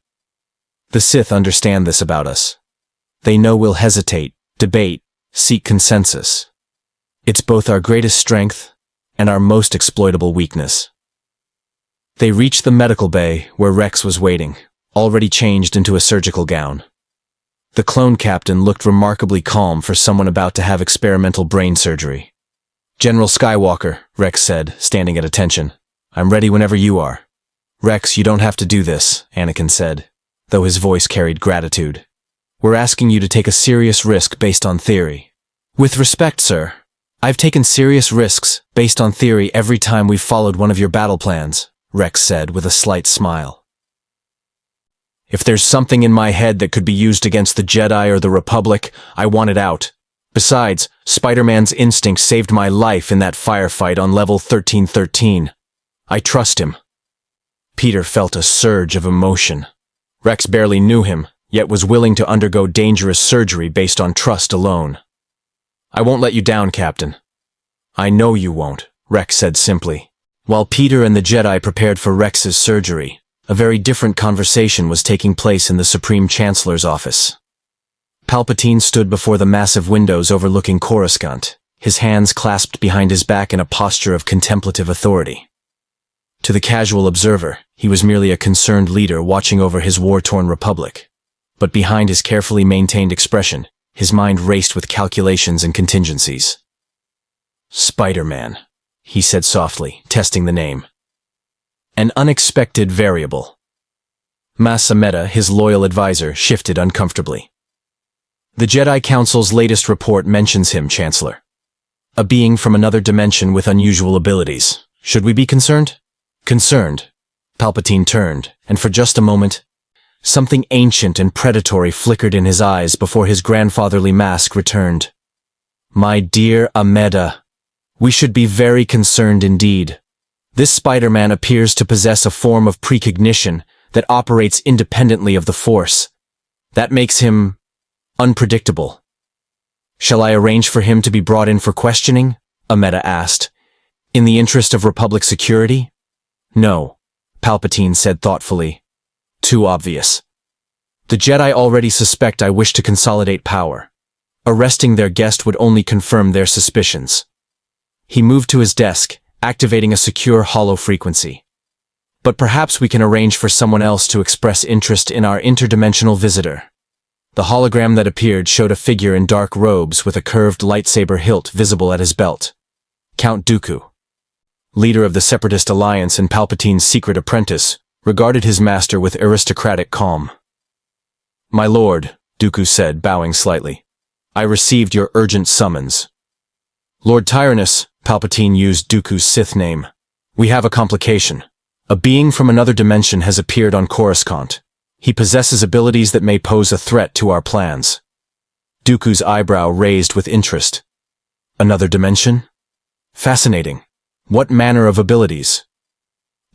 The Sith understand this about us. They know we'll hesitate, debate, seek consensus. It's both our greatest strength and our most exploitable weakness. They reached the medical bay where Rex was waiting, already changed into a surgical gown. The clone captain looked remarkably calm for someone about to have experimental brain surgery. General Skywalker, Rex said, standing at attention. I'm ready whenever you are. Rex, you don't have to do this, Anakin said, though his voice carried gratitude. We're asking you to take a serious risk based on theory. With respect, sir, I've taken serious risks based on theory every time we've followed one of your battle plans, Rex said with a slight smile. If there's something in my head that could be used against the Jedi or the Republic, I want it out. Besides, Spider-Man's instinct saved my life in that firefight on level 1313. I trust him. Peter felt a surge of emotion. Rex barely knew him, yet was willing to undergo dangerous surgery based on trust alone. I won't let you down, Captain. I know you won't, Rex said simply. While Peter and the Jedi prepared for Rex's surgery, a very different conversation was taking place in the Supreme Chancellor's office. Palpatine stood before the massive windows overlooking Coruscant, his hands clasped behind his back in a posture of contemplative authority. To the casual observer, he was merely a concerned leader watching over his war-torn republic. But behind his carefully maintained expression, his mind raced with calculations and contingencies. Spider-Man, he said softly, testing the name. An unexpected variable. Mas Amedda, his loyal advisor, shifted uncomfortably. The Jedi Council's latest report mentions him, Chancellor. A being from another dimension with unusual abilities. Should we be concerned? Concerned. Palpatine turned, and for just a moment, something ancient and predatory flickered in his eyes before his grandfatherly mask returned. My dear Amedda, we should be very concerned indeed. This Spider-Man appears to possess a form of precognition that operates independently of the Force. That makes him unpredictable. Shall I arrange for him to be brought in for questioning? Amedda asked. In the interest of Republic security? No, Palpatine said thoughtfully. Too obvious. The Jedi already suspect I wish to consolidate power. Arresting their guest would only confirm their suspicions. He moved to his desk, activating a secure hollow frequency. But perhaps we can arrange for someone else to express interest in our interdimensional visitor. The hologram that appeared showed a figure in dark robes with a curved lightsaber hilt visible at his belt. Count Dooku, leader of the Separatist Alliance and Palpatine's secret apprentice, regarded his master with aristocratic calm. My lord, Dooku said, bowing slightly. I received your urgent summons. Lord Tyrannus, Palpatine used Dooku's Sith name. We have a complication. A being from another dimension has appeared on Coruscant. He possesses abilities that may pose a threat to our plans. Dooku's eyebrow raised with interest. Another dimension? Fascinating. What manner of abilities?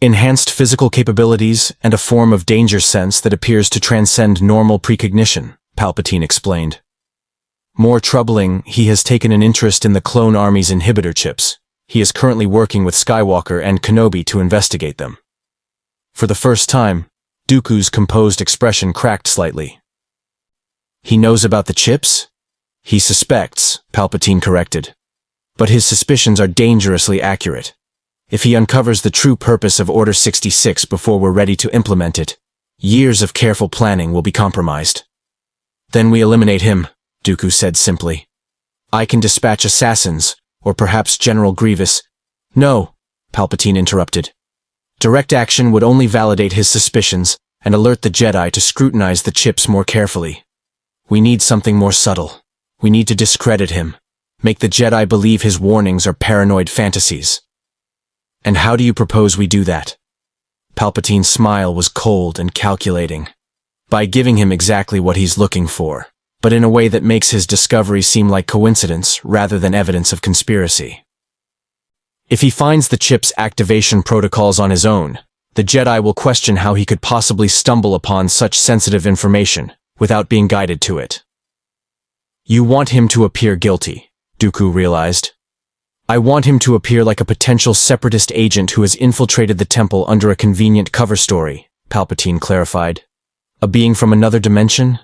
Enhanced physical capabilities and a form of danger sense that appears to transcend normal precognition, Palpatine explained. More troubling, he has taken an interest in the clone army's inhibitor chips. He is currently working with Skywalker and Kenobi to investigate them. For the first time, Dooku's composed expression cracked slightly. He knows about the chips? He suspects, Palpatine corrected. But his suspicions are dangerously accurate. If he uncovers the true purpose of Order 66 before we're ready to implement it, years of careful planning will be compromised. Then we eliminate him, Dooku said simply. I can dispatch assassins, or perhaps General Grievous. No, Palpatine interrupted. Direct action would only validate his suspicions and alert the Jedi to scrutinize the chips more carefully. We need something more subtle. We need to discredit him, make the Jedi believe his warnings are paranoid fantasies. And how do you propose we do that? Palpatine's smile was cold and calculating. By giving him exactly what he's looking for, but in a way that makes his discovery seem like coincidence rather than evidence of conspiracy. If he finds the chip's activation protocols on his own, the Jedi will question how he could possibly stumble upon such sensitive information without being guided to it. You want him to appear guilty, Dooku realized. I want him to appear like a potential separatist agent who has infiltrated the temple under a convenient cover story, Palpatine clarified. A being from another dimension?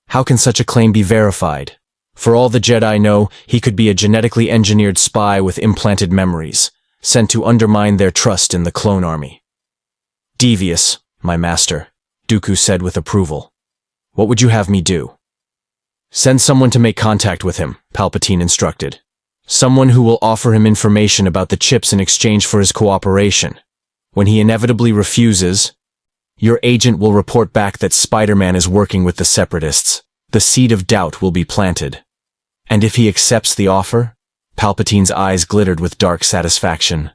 How can such a claim be verified? For all the Jedi know, he could be a genetically engineered spy with implanted memories, sent to undermine their trust in the clone army. Devious, my master, Dooku said with approval. What would you have me do? Send someone to make contact with him, Palpatine instructed. Someone who will offer him information about the chips in exchange for his cooperation. When he inevitably refuses, your agent will report back that Spider-Man is working with the Separatists. The seed of doubt will be planted. And if he accepts the offer? Palpatine's eyes glittered with dark satisfaction.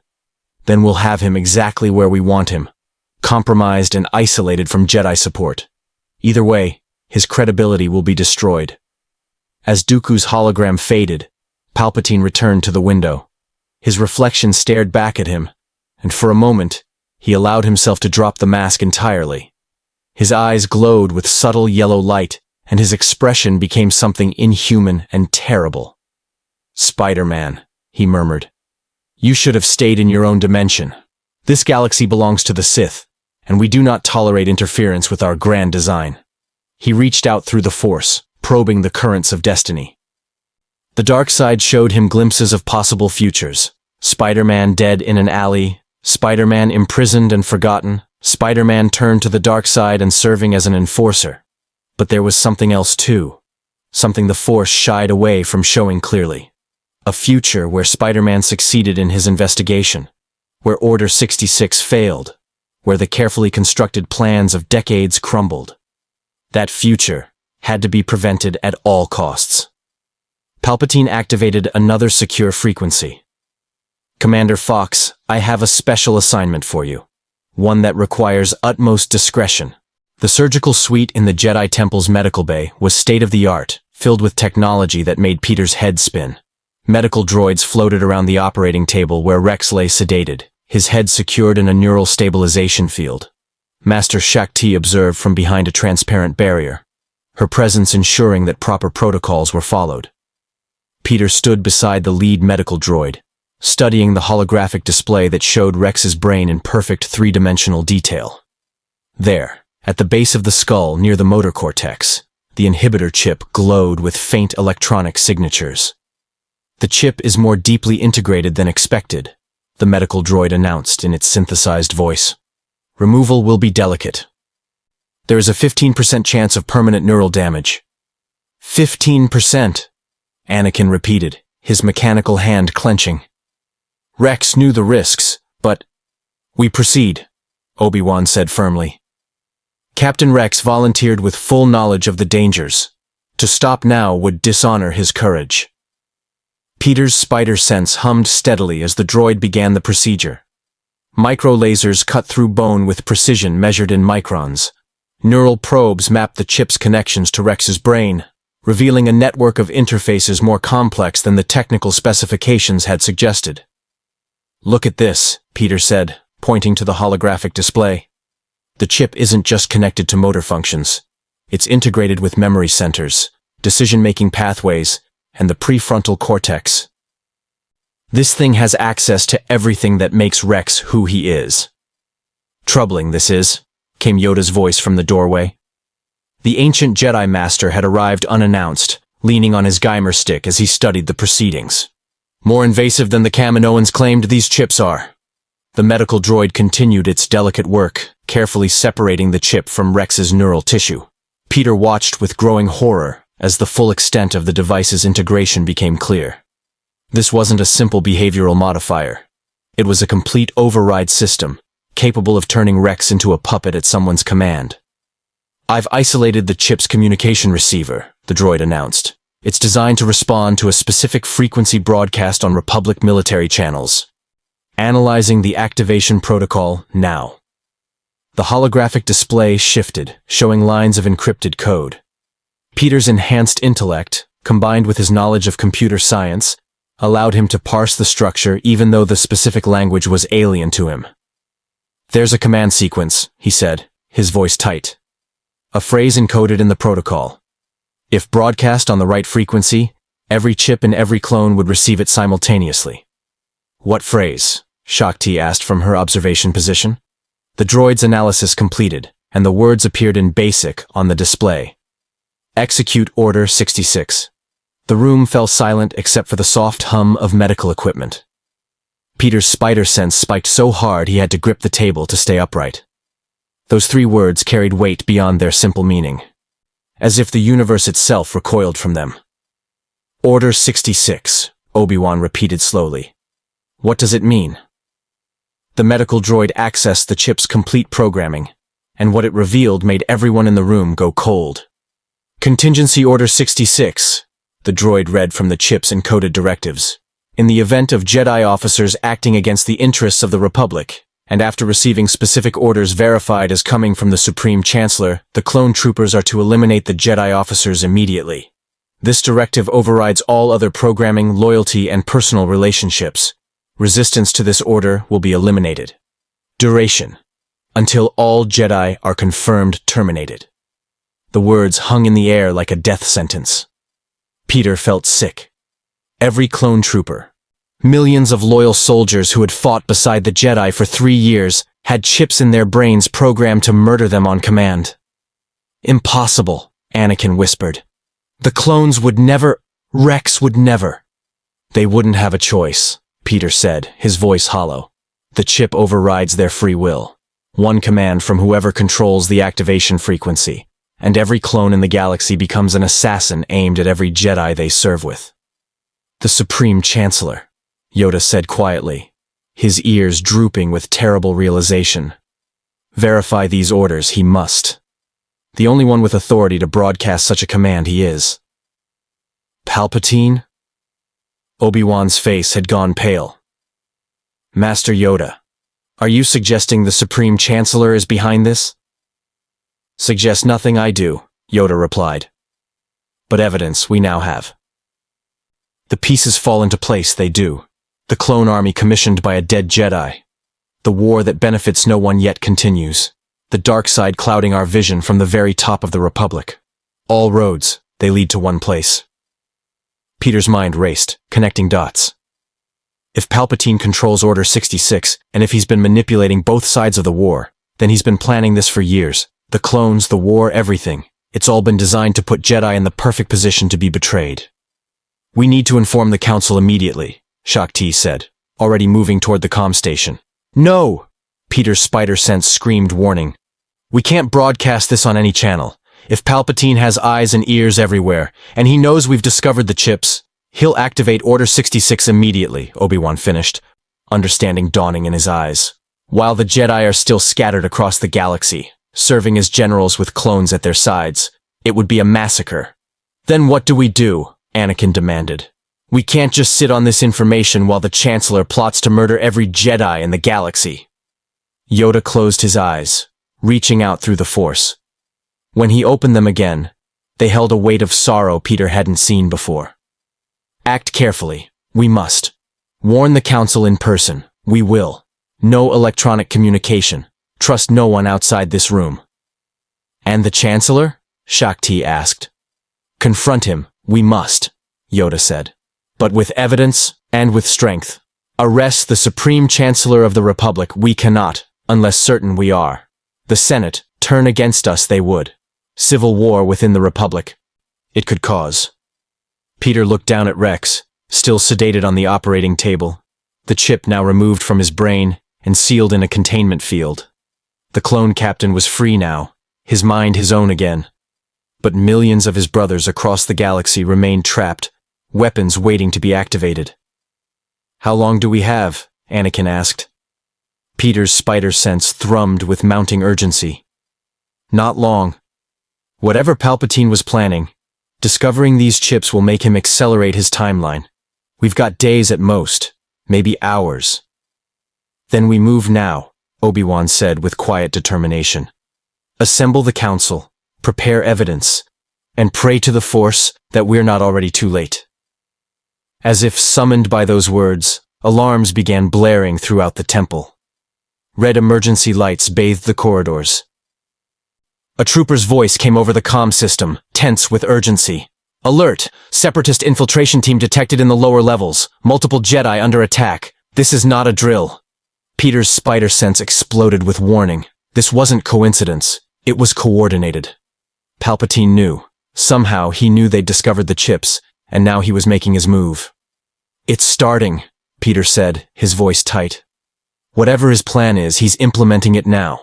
Then we'll have him exactly where we want him, compromised and isolated from Jedi support. Either way, his credibility will be destroyed. As Dooku's hologram faded, Palpatine returned to the window. His reflection stared back at him, and for a moment, he allowed himself to drop the mask entirely. His eyes glowed with subtle yellow light, and his expression became something inhuman and terrible. Spider-Man, he murmured. You should have stayed in your own dimension. This galaxy belongs to the Sith, and we do not tolerate interference with our grand design. He reached out through the Force, probing the currents of destiny. The dark side showed him glimpses of possible futures. Spider-Man dead in an alley, Spider-Man imprisoned and forgotten, Spider-Man turned to the dark side and serving as an enforcer. But there was something else too. Something the Force shied away from showing clearly. A future where Spider-Man succeeded in his investigation. Where Order 66 failed. Where the carefully constructed plans of decades crumbled. That future had to be prevented at all costs. Palpatine activated another secure frequency. Commander Fox, I have a special assignment for you. One that requires utmost discretion. The surgical suite in the Jedi Temple's medical bay was state-of-the-art, filled with technology that made Peter's head spin. Medical droids floated around the operating table where Rex lay sedated, his head secured in a neural stabilization field. Master Shakti observed from behind a transparent barrier, her presence ensuring that proper protocols were followed. Peter stood beside the lead medical droid, studying the holographic display that showed Rex's brain in perfect three-dimensional detail. There, at the base of the skull near the motor cortex, the inhibitor chip glowed with faint electronic signatures. The chip is more deeply integrated than expected, the medical droid announced in its synthesized voice. Removal will be delicate. There is a 15% chance of permanent neural damage. 15%, Anakin repeated, his mechanical hand clenching. Rex knew the risks, but... We proceed, Obi-Wan said firmly. Captain Rex volunteered with full knowledge of the dangers. To stop now would dishonor his courage. Peter's spider sense hummed steadily as the droid began the procedure. Micro-lasers cut through bone with precision measured in microns. Neural probes mapped the chip's connections to Rex's brain, revealing a network of interfaces more complex than the technical specifications had suggested. "Look at this," Peter said, pointing to the holographic display. "The chip isn't just connected to motor functions. It's integrated with memory centers, decision-making pathways, and the prefrontal cortex. This thing has access to everything that makes Rex who he is." "Troubling, this is," came Yoda's voice from the doorway. The ancient Jedi Master had arrived unannounced, leaning on his Geimer stick as he studied the proceedings. "More invasive than the Kaminoans claimed these chips are." The medical droid continued its delicate work, carefully separating the chip from Rex's neural tissue. Peter watched with growing horror as the full extent of the device's integration became clear. This wasn't a simple behavioral modifier. It was a complete override system, capable of turning Rex into a puppet at someone's command. "I've isolated the chip's communication receiver," the droid announced. "It's designed to respond to a specific frequency broadcast on Republic military channels. Analyzing the activation protocol now." The holographic display shifted, showing lines of encrypted code. Peter's enhanced intellect, combined with his knowledge of computer science, allowed him to parse the structure even though the specific language was alien to him. "There's a command sequence," he said, his voice tight. "A phrase encoded in the protocol. If broadcast on the right frequency, every chip in every clone would receive it simultaneously." "What phrase?" Shakti asked from her observation position. The droid's analysis completed, and the words appeared in BASIC on the display. "Execute Order 66. The room fell silent except for the soft hum of medical equipment. Peter's spider sense spiked so hard he had to grip the table to stay upright. Those 3 words carried weight beyond their simple meaning, as if the universe itself recoiled from them. "Order 66, Obi-Wan repeated slowly. "What does it mean?" The medical droid accessed the chip's complete programming, and what it revealed made everyone in the room go cold. "Contingency Order 66, the droid read from the chip's encoded directives. "In the event of Jedi officers acting against the interests of the Republic, and after receiving specific orders verified as coming from the Supreme Chancellor, the clone troopers are to eliminate the Jedi officers immediately. This directive overrides all other programming, loyalty, and personal relationships. Resistance to this order will be eliminated. Duration: until all Jedi are confirmed terminated." The words hung in the air like a death sentence. Peter felt sick. Every clone trooper, millions of loyal soldiers who had fought beside the Jedi for 3 years, had chips in their brains programmed to murder them on command. "Impossible," Anakin whispered. "The clones would never, Rex would never." "They wouldn't have a choice," Peter said, his voice hollow. "The chip overrides their free will. One command from whoever controls the activation frequency, and every clone in the galaxy becomes an assassin aimed at every Jedi they serve with." "The Supreme Chancellor," Yoda said quietly, his ears drooping with terrible realization. "Verify these orders he must. The only one with authority to broadcast such a command he is." "Palpatine?" Obi-Wan's face had gone pale. "Master Yoda, are you suggesting the Supreme Chancellor is behind this?" "Suggest nothing, I do," Yoda replied. "But evidence we now have. The pieces fall into place, they do. The clone army commissioned by a dead Jedi. The war that benefits no one yet continues. The dark side clouding our vision from the very top of the Republic. All roads, they lead to one place." Peter's mind raced, connecting dots. If Palpatine controls Order 66, and if he's been manipulating both sides of the war, then he's been planning this for years. The clones, the war, everything. It's all been designed to put Jedi in the perfect position to be betrayed. "We need to inform the Council immediately," Shakti said, already moving toward the comm station. "No!" Peter's spider sense screamed warning. "We can't broadcast this on any channel. If Palpatine has eyes and ears everywhere, and he knows we've discovered the chips, he'll activate Order 66 immediately," Obi-Wan finished, understanding dawning in his eyes. "While the Jedi are still scattered across the galaxy, serving as generals with clones at their sides, it would be a massacre." "Then what do we do?" Anakin demanded. "We can't just sit on this information while the Chancellor plots to murder every Jedi in the galaxy." Yoda closed his eyes, reaching out through the Force. When he opened them again, they held a weight of sorrow Peter hadn't seen before. Act carefully. We must. Warn the Council in person. We will. No electronic communication. Trust no one outside this room. And the Chancellor? Shakti asked. Confront him. We must, Yoda said. But with evidence and with strength. Arrest the Supreme Chancellor of the Republic we cannot, unless certain we are. The Senate, turn against us they would. Civil war within the Republic. It could cause. Peter looked down at Rex, still sedated on the operating table, the chip now removed from his brain and sealed in a containment field. The clone captain was free now, his mind his own again. But millions of his brothers across the galaxy remained trapped, weapons waiting to be activated. How long do we have? Anakin asked. Peter's spider sense thrummed with mounting urgency. Not long. Whatever Palpatine was planning, discovering these chips will make him accelerate his timeline. We've got days at most, maybe hours. Then we move now, Obi-Wan said with quiet determination. Assemble the Council, prepare evidence, and pray to the Force that we're not already too late. As if summoned by those words, alarms began blaring throughout the temple. Red emergency lights bathed the corridors. A trooper's voice came over the comm system, tense with urgency. Alert! Separatist infiltration team detected in the lower levels. Multiple Jedi under attack. This is not a drill. Peter's spider sense exploded with warning. This wasn't coincidence. It was coordinated. Palpatine knew. Somehow he knew they'd discovered the chips, and now he was making his move. It's starting, Peter said, his voice tight. Whatever his plan is, he's implementing it now.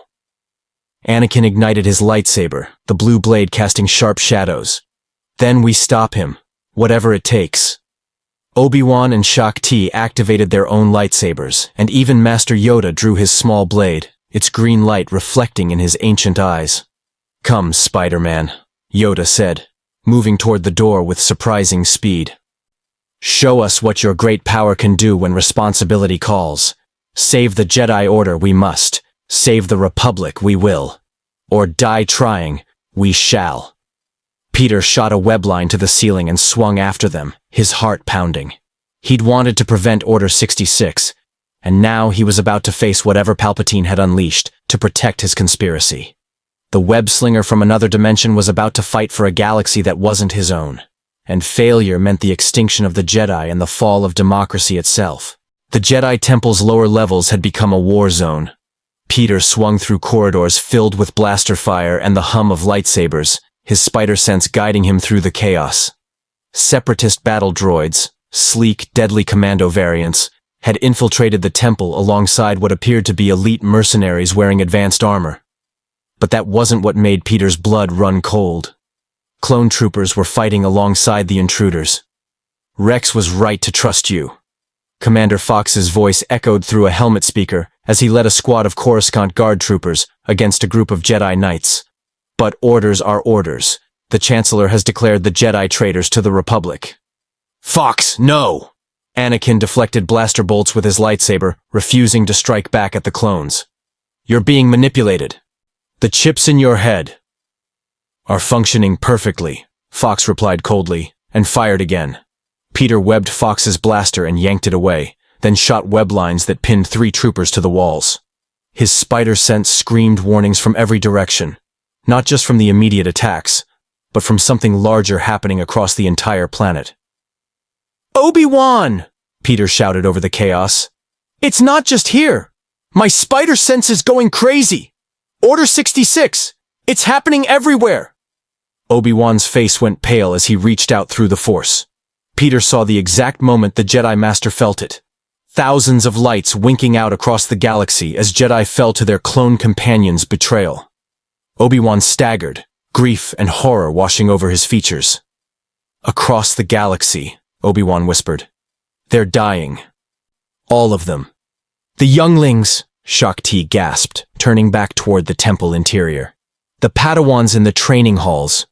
Anakin ignited his lightsaber, the blue blade casting sharp shadows. Then we stop him, whatever it takes. Obi-Wan and Shakti activated their own lightsabers, and even Master Yoda drew his small blade, its green light reflecting in his ancient eyes. Come, Spider-Man, Yoda said, moving toward the door with surprising speed. Show us what your great power can do when responsibility calls. Save the Jedi Order we must. Save the Republic we will. Or die trying, we shall. Peter shot a web line to the ceiling and swung after them, his heart pounding. He'd wanted to prevent Order 66, and now he was about to face whatever Palpatine had unleashed to protect his conspiracy. The web-slinger from another dimension was about to fight for a galaxy that wasn't his own, and failure meant the extinction of the Jedi and the fall of democracy itself. The Jedi Temple's lower levels had become a war zone. Peter swung through corridors filled with blaster fire and the hum of lightsabers, his spider sense guiding him through the chaos. Separatist battle droids, sleek, deadly commando variants, had infiltrated the temple alongside what appeared to be elite mercenaries wearing advanced armor. But that wasn't what made Peter's blood run cold. Clone troopers were fighting alongside the intruders. Rex was right to trust you. Commander Fox's voice echoed through a helmet speaker as he led a squad of Coruscant guard troopers against a group of Jedi Knights. But orders are orders. The Chancellor has declared the Jedi traitors to the Republic. Fox, no! Anakin deflected blaster bolts with his lightsaber, refusing to strike back at the clones. You're being manipulated. The chips in your head are functioning perfectly, Fox replied coldly, and fired again. Peter webbed Fox's blaster and yanked it away, then shot web lines that pinned 3 troopers to the walls. His spider sense screamed warnings from every direction, not just from the immediate attacks, but from something larger happening across the entire planet. Obi-Wan! Peter shouted over the chaos. It's not just here! My spider sense is going crazy! Order 66! It's happening everywhere! Obi-Wan's face went pale as he reached out through the Force. Peter saw the exact moment the Jedi Master felt it. Thousands of lights winking out across the galaxy as Jedi fell to their clone companions' betrayal. Obi-Wan staggered, grief and horror washing over his features. Across the galaxy, Obi-Wan whispered. They're dying. All of them. The younglings, Shakti gasped, turning back toward the temple interior. The Padawans in the training halls.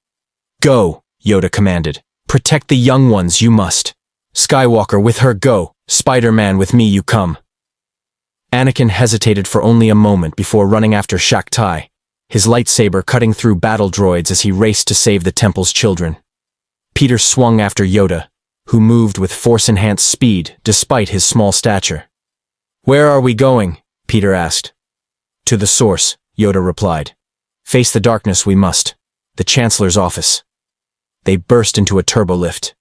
Go, Yoda commanded. Protect the young ones, you must. Skywalker with her, go. Spider-Man with me, you come. Anakin hesitated for only a moment before running after Shaak Tai, his lightsaber cutting through battle droids as he raced to save the temple's children. Peter swung after Yoda, who moved with force-enhanced speed despite his small stature. "Where are we going?" Peter asked. "To the source," Yoda replied. "Face the darkness we must. The Chancellor's office." They burst into a turbolift.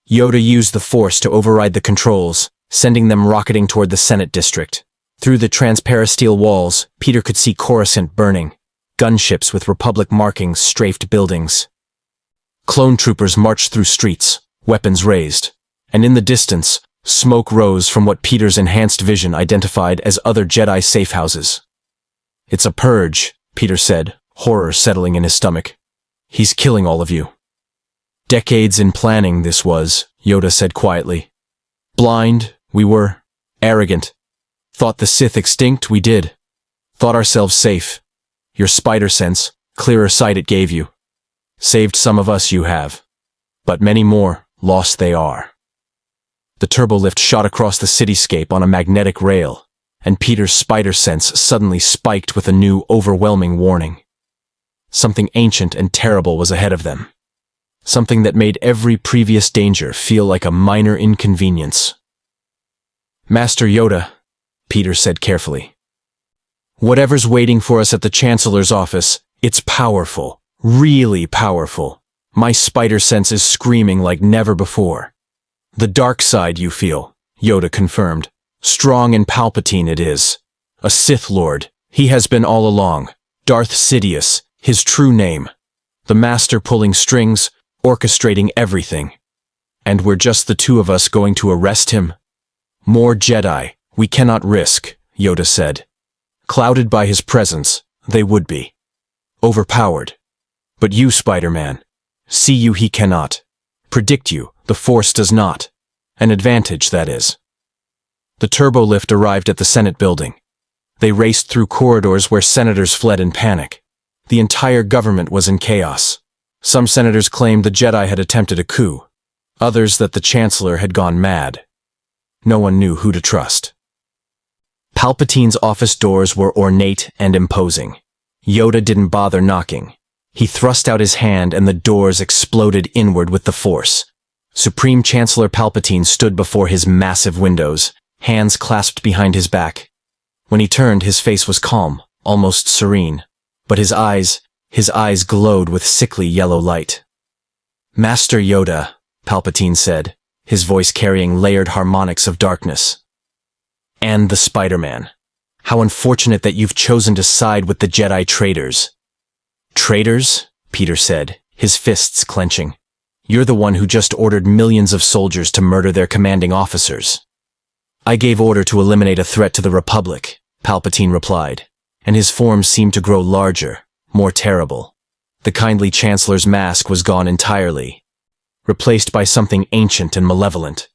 Yoda used the Force to override the controls, sending them rocketing toward the Senate district. Through the transparasteel walls, Peter could see Coruscant burning. Gunships with Republic markings strafed buildings. Clone troopers marched through streets, weapons raised, and in the distance, smoke rose from what Peter's enhanced vision identified as other Jedi safe houses. "It's a purge," Peter said, horror settling in his stomach. "He's killing all of you." "Decades in planning this was," Yoda said quietly. "Blind, we were. Arrogant. Thought the Sith extinct, we did. Thought ourselves safe. Your spider sense, clearer sight it gave you. Saved some of us, you have. But many more, lost they are." The turbolift shot across the cityscape on a magnetic rail, and Peter's spider sense suddenly spiked with a new, overwhelming warning. Something ancient and terrible was ahead of them. Something that made every previous danger feel like a minor inconvenience. "Master Yoda," Peter said carefully. "Whatever's waiting for us at the Chancellor's office, it's powerful, really powerful. My spider sense is screaming like never before." "The dark side, you feel," Yoda confirmed. "Strong and Palpatine it is. A Sith Lord, he has been all along. Darth Sidious, his true name. The master pulling strings, orchestrating everything. And we're just the two of us going to arrest him? More Jedi, we cannot risk," Yoda said. "Clouded by his presence, they would be. Overpowered. But you, Spider-Man, see you he cannot. Predict you, the Force does not. An advantage, that is." The turbolift arrived at the Senate building. They raced through corridors where senators fled in panic. The entire government was in chaos. Some senators claimed the Jedi had attempted a coup, others that the Chancellor had gone mad. No one knew who to trust. Palpatine's office doors were ornate and imposing. Yoda didn't bother knocking. He thrust out his hand and the doors exploded inward with the Force. Supreme Chancellor Palpatine stood before his massive windows, hands clasped behind his back. When he turned, his face was calm, almost serene, but his eyes glowed with sickly yellow light. "Master Yoda," Palpatine said, his voice carrying layered harmonics of darkness. "And the Spider-Man. How unfortunate that you've chosen to side with the Jedi traitors." "Traitors?" Peter said, his fists clenching. "You're the one who just ordered millions of soldiers to murder their commanding officers." "I gave order to eliminate a threat to the Republic," Palpatine replied, and his form seemed to grow larger, more terrible. The kindly Chancellor's mask was gone entirely, replaced by something ancient and malevolent.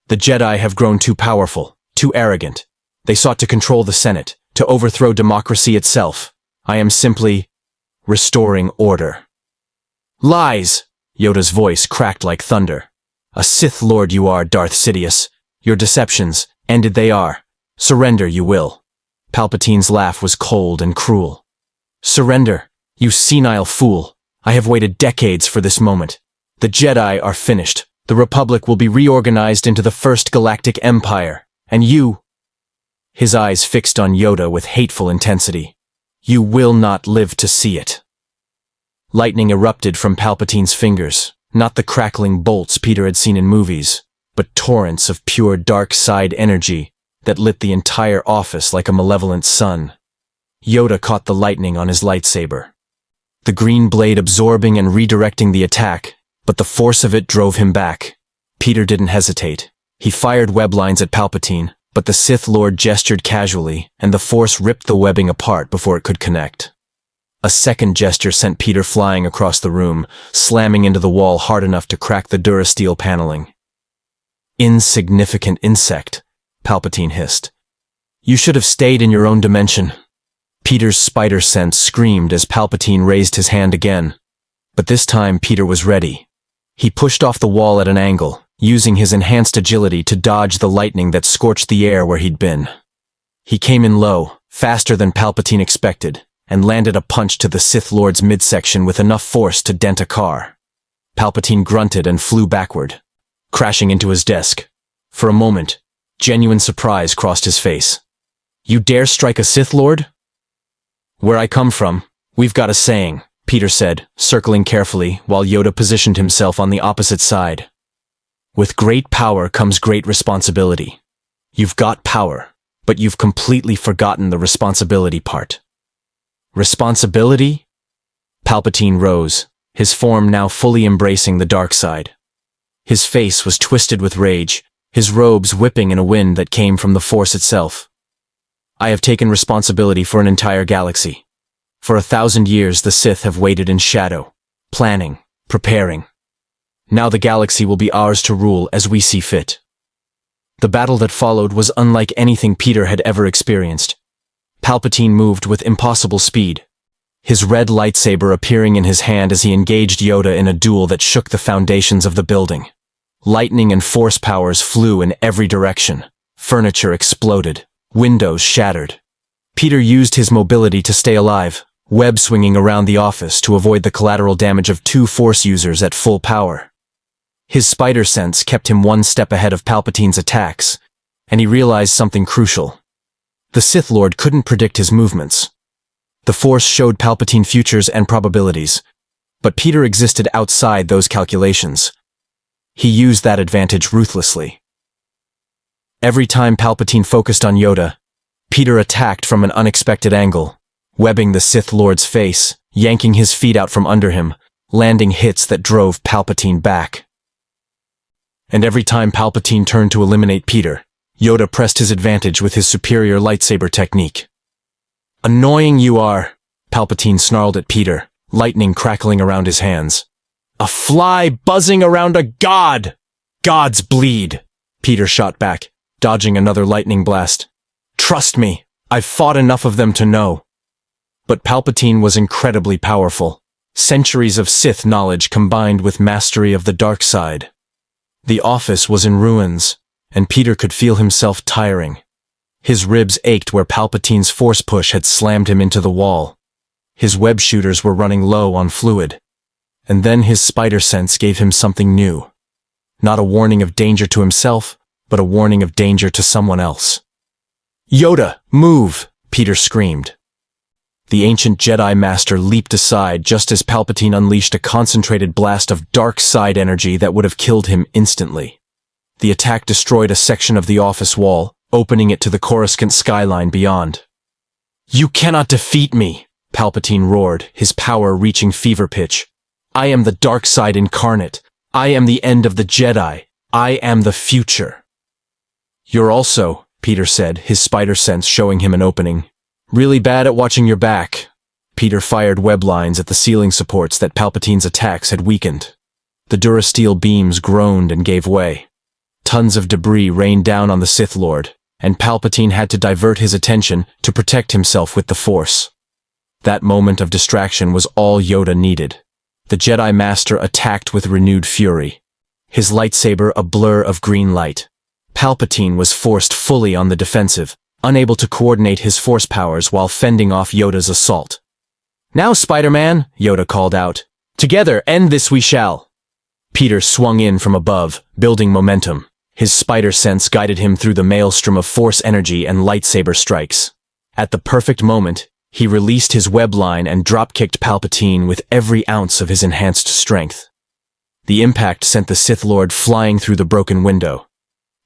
"The Jedi have grown too powerful, too arrogant. They sought to control the Senate, to overthrow democracy itself. I am simply restoring order." "Lies!" Yoda's voice cracked like thunder. "A Sith Lord you are, Darth Sidious. Your deceptions, ended they are. Surrender you will." Palpatine's laugh was cold and cruel. "Surrender, you senile fool. I have waited decades for this moment. The Jedi are finished. The Republic will be reorganized into the First Galactic Empire. And you—" his eyes fixed on Yoda with hateful intensity. "You will not live to see it." Lightning erupted from Palpatine's fingers, not the crackling bolts Peter had seen in movies, but torrents of pure dark side energy that lit the entire office like a malevolent sun. Yoda caught the lightning on his lightsaber, the green blade absorbing and redirecting the attack, but the force of it drove him back. Peter didn't hesitate. He fired web lines at Palpatine, but the Sith Lord gestured casually, and the Force ripped the webbing apart before it could connect. A second gesture sent Peter flying across the room, slamming into the wall hard enough to crack the durasteel paneling. "Insignificant insect," Palpatine hissed. "You should have stayed in your own dimension." Peter's spider sense screamed as Palpatine raised his hand again. But this time Peter was ready. He pushed off the wall at an angle, using his enhanced agility to dodge the lightning that scorched the air where he'd been. He came in low, faster than Palpatine expected, and landed a punch to the Sith Lord's midsection with enough force to dent a car. Palpatine grunted and flew backward, crashing into his desk. For a moment, genuine surprise crossed his face. "You dare strike a Sith Lord?" "Where I come from, we've got a saying," Peter said, circling carefully while Yoda positioned himself on the opposite side. "With great power comes great responsibility. You've got power, but you've completely forgotten the responsibility part." "Responsibility?" Palpatine rose, his form now fully embracing the dark side. His face was twisted with rage, his robes whipping in a wind that came from the Force itself. "I have taken responsibility for an entire galaxy. For 1,000 years the Sith have waited in shadow, planning, preparing. Now the galaxy will be ours to rule as we see fit." The battle that followed was unlike anything Peter had ever experienced. Palpatine moved with impossible speed, his red lightsaber appearing in his hand as he engaged Yoda in a duel that shook the foundations of the building. Lightning and force powers flew in every direction. Furniture exploded. Windows shattered. Peter used his mobility to stay alive, web swinging around the office to avoid the collateral damage of 2 Force users at full power. His spider sense kept him one step ahead of Palpatine's attacks, and he realized something crucial. The Sith Lord couldn't predict his movements. The Force showed Palpatine futures and probabilities, but Peter existed outside those calculations. He used that advantage ruthlessly. Every time Palpatine focused on Yoda, Peter attacked from an unexpected angle, webbing the Sith Lord's face, yanking his feet out from under him, landing hits that drove Palpatine back. And every time Palpatine turned to eliminate Peter, Yoda pressed his advantage with his superior lightsaber technique. "Annoying you are," Palpatine snarled at Peter, lightning crackling around his hands. "A fly buzzing around a god! Gods bleed," Peter shot back, dodging another lightning blast. "Trust me, I've fought enough of them to know." But Palpatine was incredibly powerful. Centuries of Sith knowledge combined with mastery of the dark side. The office was in ruins, and Peter could feel himself tiring. His ribs ached where Palpatine's force push had slammed him into the wall. His web shooters were running low on fluid. And then his spider sense gave him something new. Not a warning of danger to himself, but a warning of danger to someone else. "Yoda, move!" Peter screamed. The ancient Jedi Master leaped aside just as Palpatine unleashed a concentrated blast of dark side energy that would have killed him instantly. The attack destroyed a section of the office wall, opening it to the Coruscant skyline beyond. "You cannot defeat me!" Palpatine roared, his power reaching fever pitch. "I am the dark side incarnate. I am the end of the Jedi. I am the future." "You're also," Peter said, his spider sense showing him an opening, "really bad at watching your back." Peter fired web lines at the ceiling supports that Palpatine's attacks had weakened. The durasteel beams groaned and gave way. Tons of debris rained down on the Sith Lord, and Palpatine had to divert his attention to protect himself with the Force. That moment of distraction was all Yoda needed. The Jedi Master attacked with renewed fury, his lightsaber a blur of green light. Palpatine was forced fully on the defensive, unable to coordinate his force powers while fending off Yoda's assault. "Now, Spider-Man," Yoda called out. "Together, end this we shall." Peter swung in from above, building momentum. His spider sense guided him through the maelstrom of force energy and lightsaber strikes. At the perfect moment, he released his web line and drop-kicked Palpatine with every ounce of his enhanced strength. The impact sent the Sith Lord flying through the broken window.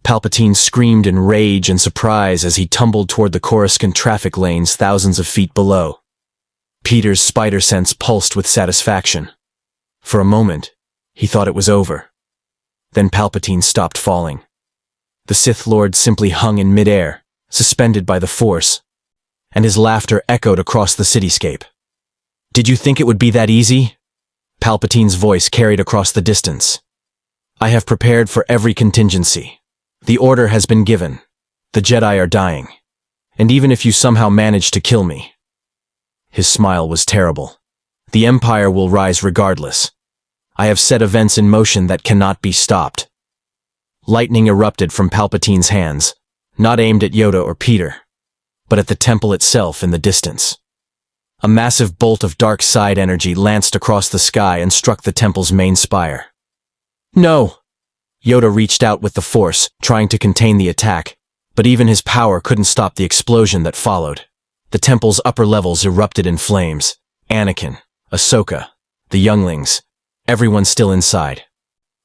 Palpatine screamed in rage and surprise as he tumbled toward the Coruscant traffic lanes thousands of feet below. Peter's spider sense pulsed with satisfaction. For a moment, he thought it was over. Then Palpatine stopped falling. The Sith Lord simply hung in midair, suspended by the Force, and his laughter echoed across the cityscape. "Did you think it would be that easy?" Palpatine's voice carried across the distance. "I have prepared for every contingency. The order has been given. The Jedi are dying. And even if you somehow manage to kill me..." His smile was terrible. "The Empire will rise regardless. I have set events in motion that cannot be stopped." Lightning erupted from Palpatine's hands, not aimed at Yoda or Peter. but at the temple itself in the distance. A massive bolt of dark side energy lanced across the sky and struck the temple's main spire. No! Yoda reached out with the Force, trying to contain the attack, but even his power couldn't stop the explosion that followed. The temple's upper levels erupted in flames. Anakin, Ahsoka, the younglings, everyone still inside.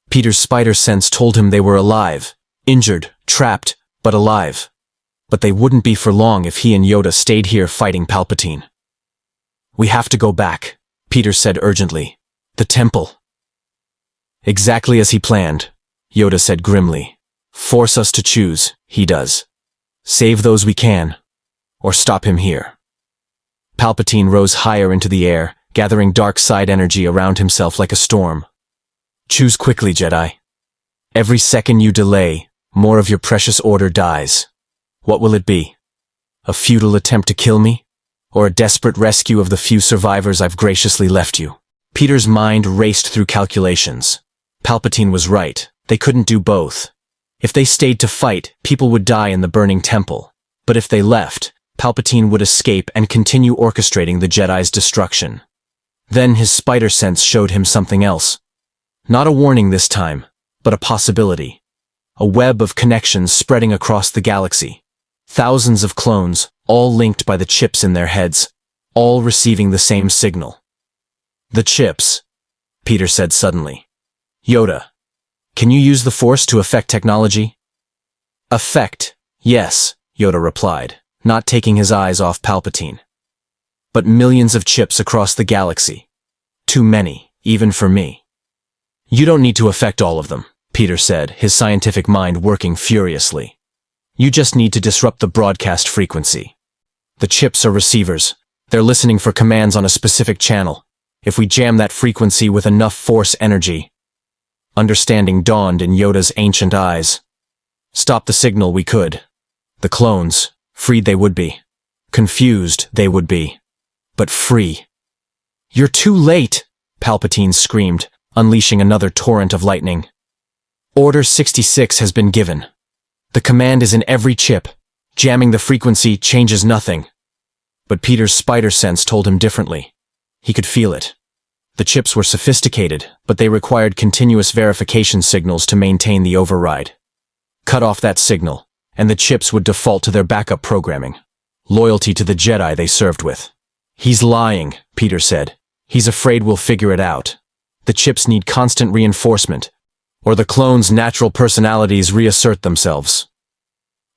Peter's spider sense told him they were alive, injured, trapped, but alive. But they wouldn't be for long if he and Yoda stayed here fighting Palpatine. We have to go back, Peter said urgently. The temple. Exactly as he planned, Yoda said grimly. Force us to choose, he does. Save those we can, or stop him here. Palpatine rose higher into the air, gathering dark side energy around himself like a storm. Choose quickly, Jedi. Every second you delay, more of your precious order dies. What will it be? A futile attempt to kill me? Or a desperate rescue of the few survivors I've graciously left you? Peter's mind raced through calculations. Palpatine was right. They couldn't do both. If they stayed to fight, people would die in the burning temple. But if they left, Palpatine would escape and continue orchestrating the Jedi's destruction. Then his spider sense showed him something else. Not a warning this time, but a possibility. A web of connections spreading across the galaxy. Thousands of clones, all linked by the chips in their heads, all receiving the same signal. The chips, Peter said suddenly. Yoda, can you use the Force to affect technology? Affect, yes, Yoda replied, not taking his eyes off Palpatine. But millions of chips across the galaxy. Too many, even for me. You don't need to affect all of them, Peter said, his scientific mind working furiously. You just need to disrupt the broadcast frequency. The chips are receivers. They're listening for commands on a specific channel. If we jam that frequency with enough Force energy... Understanding dawned in Yoda's ancient eyes. Stop the signal we could. The clones, freed they would be. Confused they would be. But free. You're too late, Palpatine screamed, unleashing another torrent of lightning. Order 66 has been given. The command is in every chip. Jamming the frequency changes nothing. But Peter's spider sense told him differently. He could feel it. The chips were sophisticated, but they required continuous verification signals to maintain the override. Cut off that signal, and the chips would default to their backup programming. Loyalty to the Jedi they served with. He's lying, Peter said. He's afraid we'll figure it out. The chips need constant reinforcement, or the clones' natural personalities reassert themselves.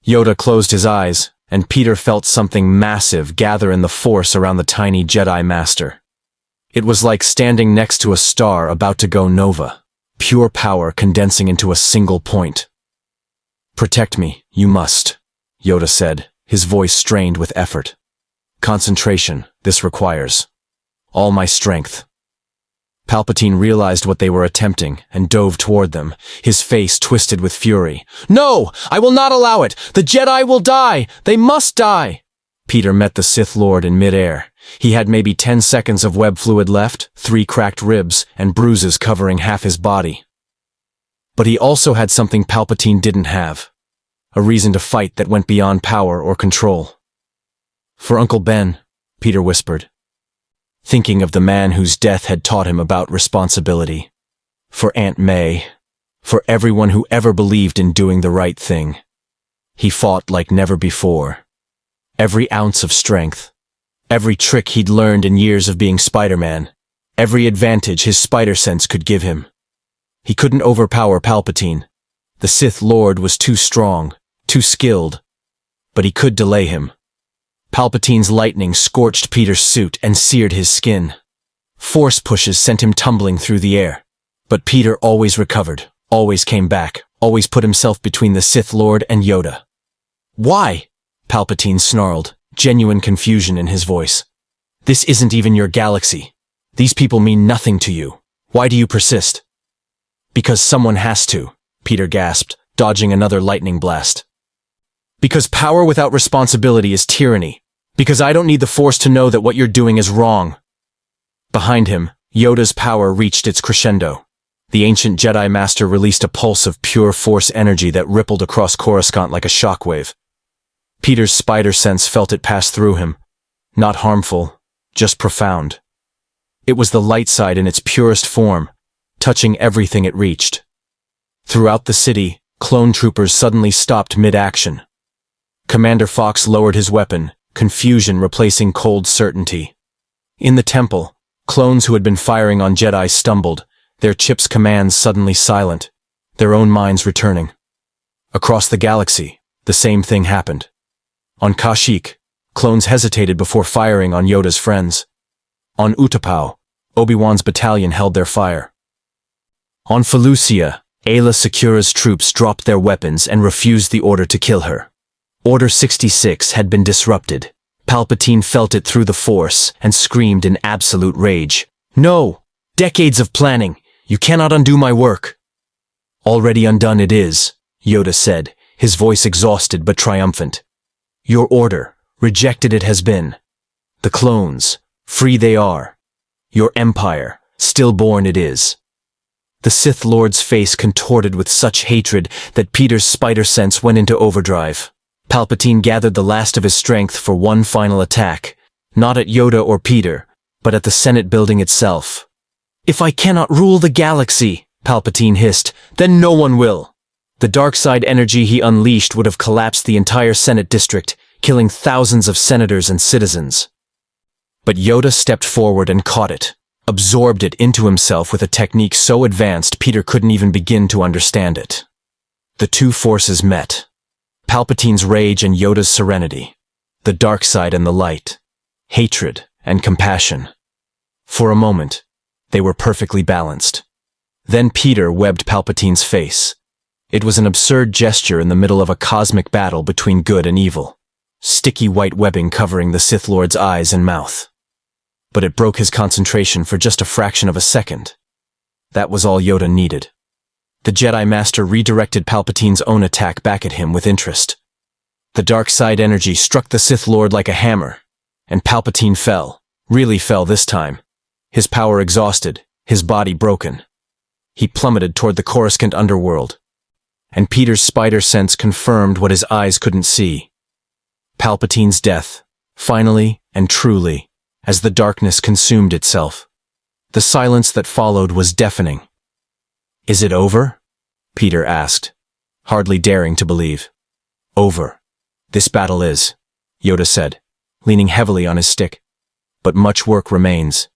Yoda closed his eyes, and Peter felt something massive gather in the Force around the tiny Jedi Master. It was like standing next to a star about to go nova, pure power condensing into a single point. Protect me, you must, Yoda said, his voice strained with effort. Concentration, this requires. All my strength. Palpatine realized what they were attempting and dove toward them, his face twisted with fury. No! I will not allow it! The Jedi will die! They must die! Peter met the Sith Lord in midair. He had maybe 10 seconds of web fluid left, 3 cracked ribs, and bruises covering half his body. But he also had something Palpatine didn't have. A reason to fight that went beyond power or control. For Uncle Ben, Peter whispered, thinking of the man whose death had taught him about responsibility. For Aunt May. For everyone who ever believed in doing the right thing. He fought like never before. Every ounce of strength. Every trick he'd learned in years of being Spider-Man. Every advantage his spider sense could give him. He couldn't overpower Palpatine. The Sith Lord was too strong, too skilled. But he could delay him. Palpatine's lightning scorched Peter's suit and seared his skin. Force pushes sent him tumbling through the air. But Peter always recovered, always came back, always put himself between the Sith Lord and Yoda. Why? Palpatine snarled, genuine confusion in his voice. This isn't even your galaxy. These people mean nothing to you. Why do you persist? Because someone has to, Peter gasped, dodging another lightning blast. Because power without responsibility is tyranny. Because I don't need the Force to know that what you're doing is wrong. Behind him, Yoda's power reached its crescendo. The ancient Jedi Master released a pulse of pure Force energy that rippled across Coruscant like a shockwave. Peter's spider sense felt it pass through him. Not harmful, just profound. It was the light side in its purest form, touching everything it reached. Throughout the city, clone troopers suddenly stopped mid-action. Commander Fox lowered his weapon, confusion replacing cold certainty. In the temple, clones who had been firing on Jedi stumbled, their chip's commands suddenly silent, their own minds returning. Across the galaxy, the same thing happened. On Kashyyyk, clones hesitated before firing on Yoda's friends. On Utapau, Obi-Wan's battalion held their fire. On Felucia, Aayla Secura's troops dropped their weapons and refused the order to kill her. Order 66 had been disrupted. Palpatine felt it through the Force and screamed in absolute rage. "No! Decades of planning! You cannot undo my work!" "Already undone it is," Yoda said, his voice exhausted but triumphant. "Your order, rejected it has been. The clones, free they are. Your empire, stillborn it is." The Sith Lord's face contorted with such hatred that Peter's spider sense went into overdrive. Palpatine gathered the last of his strength for one final attack, not at Yoda or Peter, but at the Senate building itself. "If I cannot rule the galaxy," Palpatine hissed, "then no one will." The dark side energy he unleashed would have collapsed the entire Senate district, killing thousands of senators and citizens. But Yoda stepped forward and caught it, absorbed it into himself with a technique so advanced Peter couldn't even begin to understand it. The two forces met. Palpatine's rage and Yoda's serenity. The dark side and the light. Hatred and compassion. For a moment, they were perfectly balanced. Then Peter webbed Palpatine's face. It was an absurd gesture in the middle of a cosmic battle between good and evil. Sticky white webbing covering the Sith Lord's eyes and mouth. But it broke his concentration for just a fraction of a second. That was all Yoda needed. The Jedi Master redirected Palpatine's own attack back at him with interest. The dark side energy struck the Sith Lord like a hammer, and Palpatine fell, really fell this time. His power exhausted, his body broken. He plummeted toward the Coruscant underworld, and Peter's spider sense confirmed what his eyes couldn't see. Palpatine's death, finally and truly, as the darkness consumed itself. The silence that followed was deafening. "Is it over?" Peter asked, hardly daring to believe. "Over. This battle is," Yoda said, leaning heavily on his stick. "But much work remains.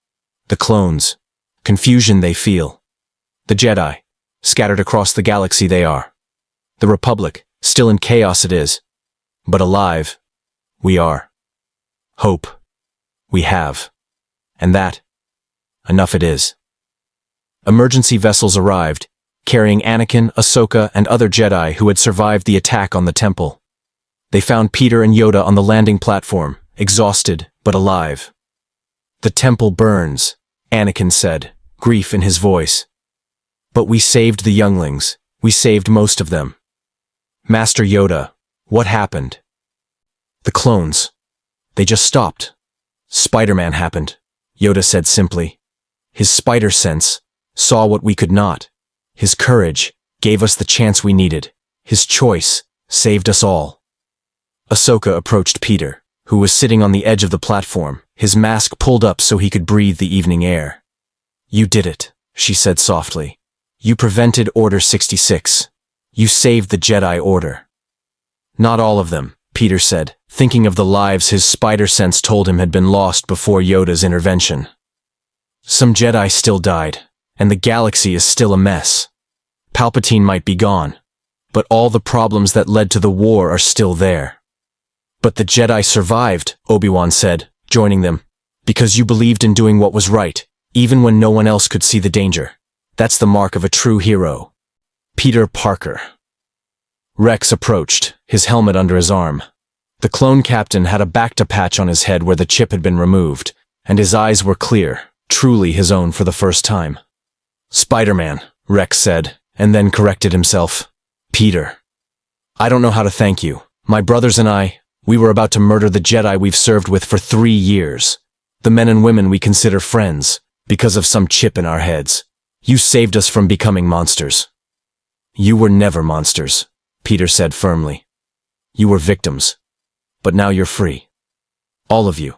The clones, confusion they feel. The Jedi, scattered across the galaxy they are. The Republic, still in chaos it is. But alive, we are. Hope, we have. And that, enough it is." Emergency vessels arrived, carrying Anakin, Ahsoka, and other Jedi who had survived the attack on the temple. They found Peter and Yoda on the landing platform, exhausted but alive. "The temple burns," Anakin said, grief in his voice. "But we saved the younglings. We saved most of them." "Master Yoda, what happened?" "The clones. They just stopped. Spider-Man happened," Yoda said simply. "His spider sense saw what we could not. His courage gave us the chance we needed. His choice saved us all." Ahsoka approached Peter, who was sitting on the edge of the platform, his mask pulled up so he could breathe the evening air. "You did it," she said softly. "You prevented Order 66. You saved the Jedi Order." "Not all of them," Peter said, thinking of the lives his spider sense told him had been lost before Yoda's intervention. "Some Jedi still died, and the galaxy is still a mess. Palpatine might be gone, but all the problems that led to the war are still there." "But the Jedi survived," Obi-Wan said, joining them, "because you believed in doing what was right, even when no one else could see the danger. That's the mark of a true hero." Peter Parker. Rex approached, his helmet under his arm. The clone captain had a back-to-patch on his head where the chip had been removed, and his eyes were clear, truly his own for the first time. "Spider-Man," Rex said, and then corrected himself. "Peter. I don't know how to thank you. My brothers and I, we were about to murder the Jedi we've served with for 3 years. The men and women we consider friends, because of some chip in our heads. You saved us from becoming monsters." "You were never monsters," Peter said firmly. "You were victims. but now you're free. All of you.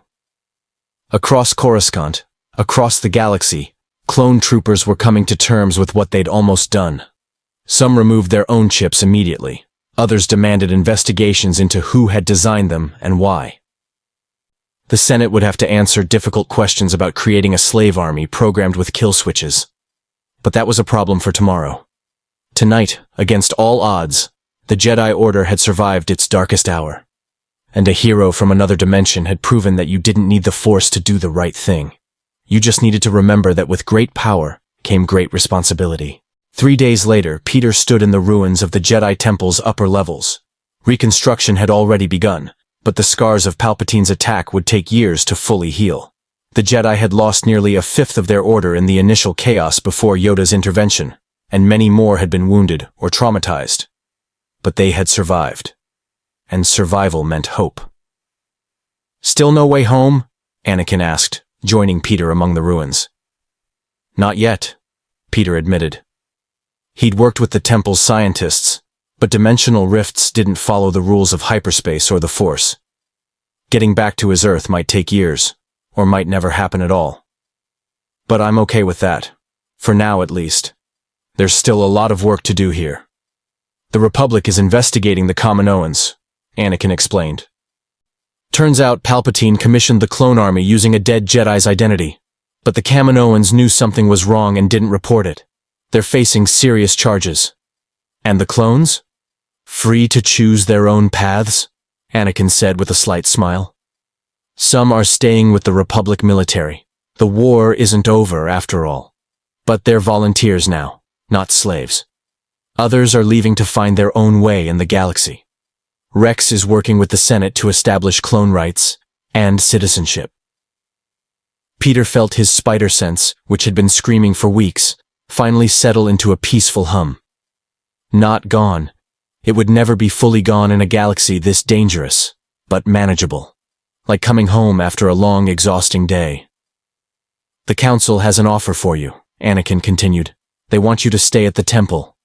Across Coruscant, across the galaxy, clone troopers were coming to terms with what they'd almost done. Some removed their own chips immediately. Others demanded investigations into who had designed them and why. The Senate would have to answer difficult questions about creating a slave army programmed with kill switches. But that was a problem for tomorrow. Tonight, against all odds, the Jedi Order had survived its darkest hour. And a hero from another dimension had proven that you didn't need the Force to do the right thing. You just needed to remember that with great power came great responsibility. 3 days later, Peter stood in the ruins of the Jedi Temple's upper levels. Reconstruction had already begun, but the scars of Palpatine's attack would take years to fully heal. The Jedi had lost nearly a fifth of their order in the initial chaos before Yoda's intervention, and many more had been wounded or traumatized. But they had survived. And survival meant hope. "Still no way home?" Anakin asked, joining Peter among the ruins. "Not yet," Peter admitted. He'd worked with the Temple's scientists, but dimensional rifts didn't follow the rules of hyperspace or the Force. Getting back to his Earth might take years, or might never happen at all. But I'm okay with that. For now, at least. There's still a lot of work to do here. The Republic is investigating the Kaminoans, Anakin explained. Turns out Palpatine commissioned the clone army using a dead Jedi's identity, but the Kaminoans knew something was wrong and didn't report it. They're facing serious charges. And the clones? Free to choose their own paths, Anakin said with a slight smile. Some are staying with the Republic military. The war isn't over after all. But they're volunteers now, not slaves. Others are leaving to find their own way in the galaxy. Rex is working with the Senate to establish clone rights and citizenship. Peter felt his spider sense, which had been screaming for weeks, finally settle into a peaceful hum. Not gone. It would never be fully gone in a galaxy this dangerous, but manageable. Like coming home after a long, exhausting day. "The Council has an offer for you," Anakin continued. "They want you to stay at the Temple.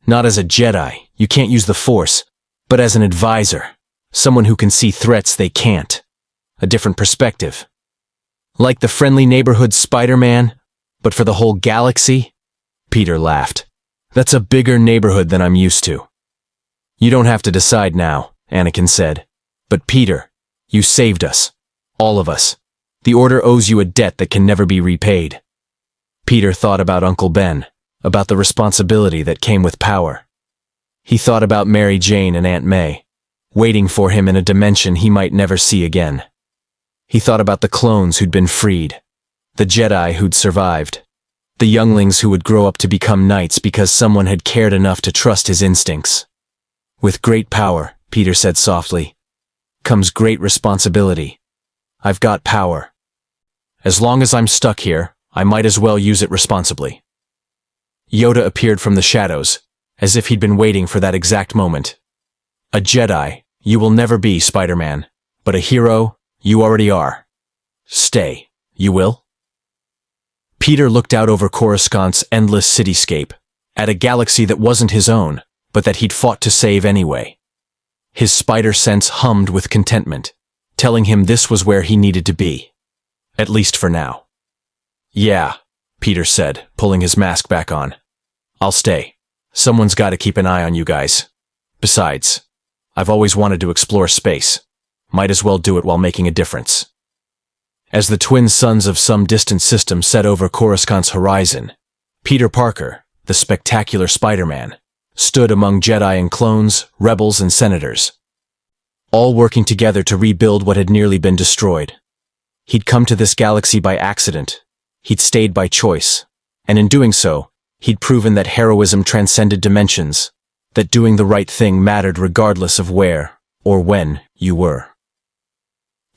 Not as a Jedi, you can't use the Force, but as an advisor, someone who can see threats they can't. A different perspective. Like the friendly neighborhood Spider-Man, but for the whole galaxy?" Peter laughed. "That's a bigger neighborhood than I'm used to." "You don't have to decide now," Anakin said. "But Peter, you saved us. All of us. The Order owes you a debt that can never be repaid." Peter thought about Uncle Ben, about the responsibility that came with power. He thought about Mary Jane and Aunt May, waiting for him in a dimension he might never see again. He thought about the clones who'd been freed, the Jedi who'd survived, the younglings who would grow up to become knights because someone had cared enough to trust his instincts. "With great power," Peter said softly, "comes great responsibility. I've got power. As long as I'm stuck here, I might as well use it responsibly." Yoda appeared from the shadows, as if he'd been waiting for that exact moment. "A Jedi, you will never be, Spider-Man, but a hero, you already are. Stay, you will?" Peter looked out over Coruscant's endless cityscape, at a galaxy that wasn't his own, but that he'd fought to save anyway. His spider sense hummed with contentment, telling him this was where he needed to be. At least for now. "Yeah," Peter said, pulling his mask back on. "I'll stay. Someone's got to keep an eye on you guys. Besides, I've always wanted to explore space. Might as well do it while making a difference." As the twin suns of some distant system set over Coruscant's horizon, Peter Parker, the spectacular Spider-Man, stood among Jedi and clones, rebels and senators, all working together to rebuild what had nearly been destroyed. He'd come to this galaxy by accident. He'd stayed by choice. And in doing so, he'd proven that heroism transcended dimensions, that doing the right thing mattered regardless of where or when you were.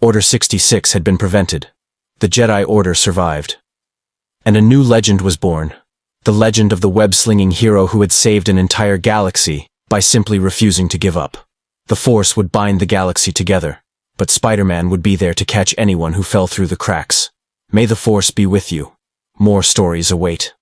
Order 66 had been prevented. The Jedi Order survived. And a new legend was born. The legend of the web-slinging hero who had saved an entire galaxy by simply refusing to give up. The Force would bind the galaxy together, but Spider-Man would be there to catch anyone who fell through the cracks. May the Force be with you. More stories await.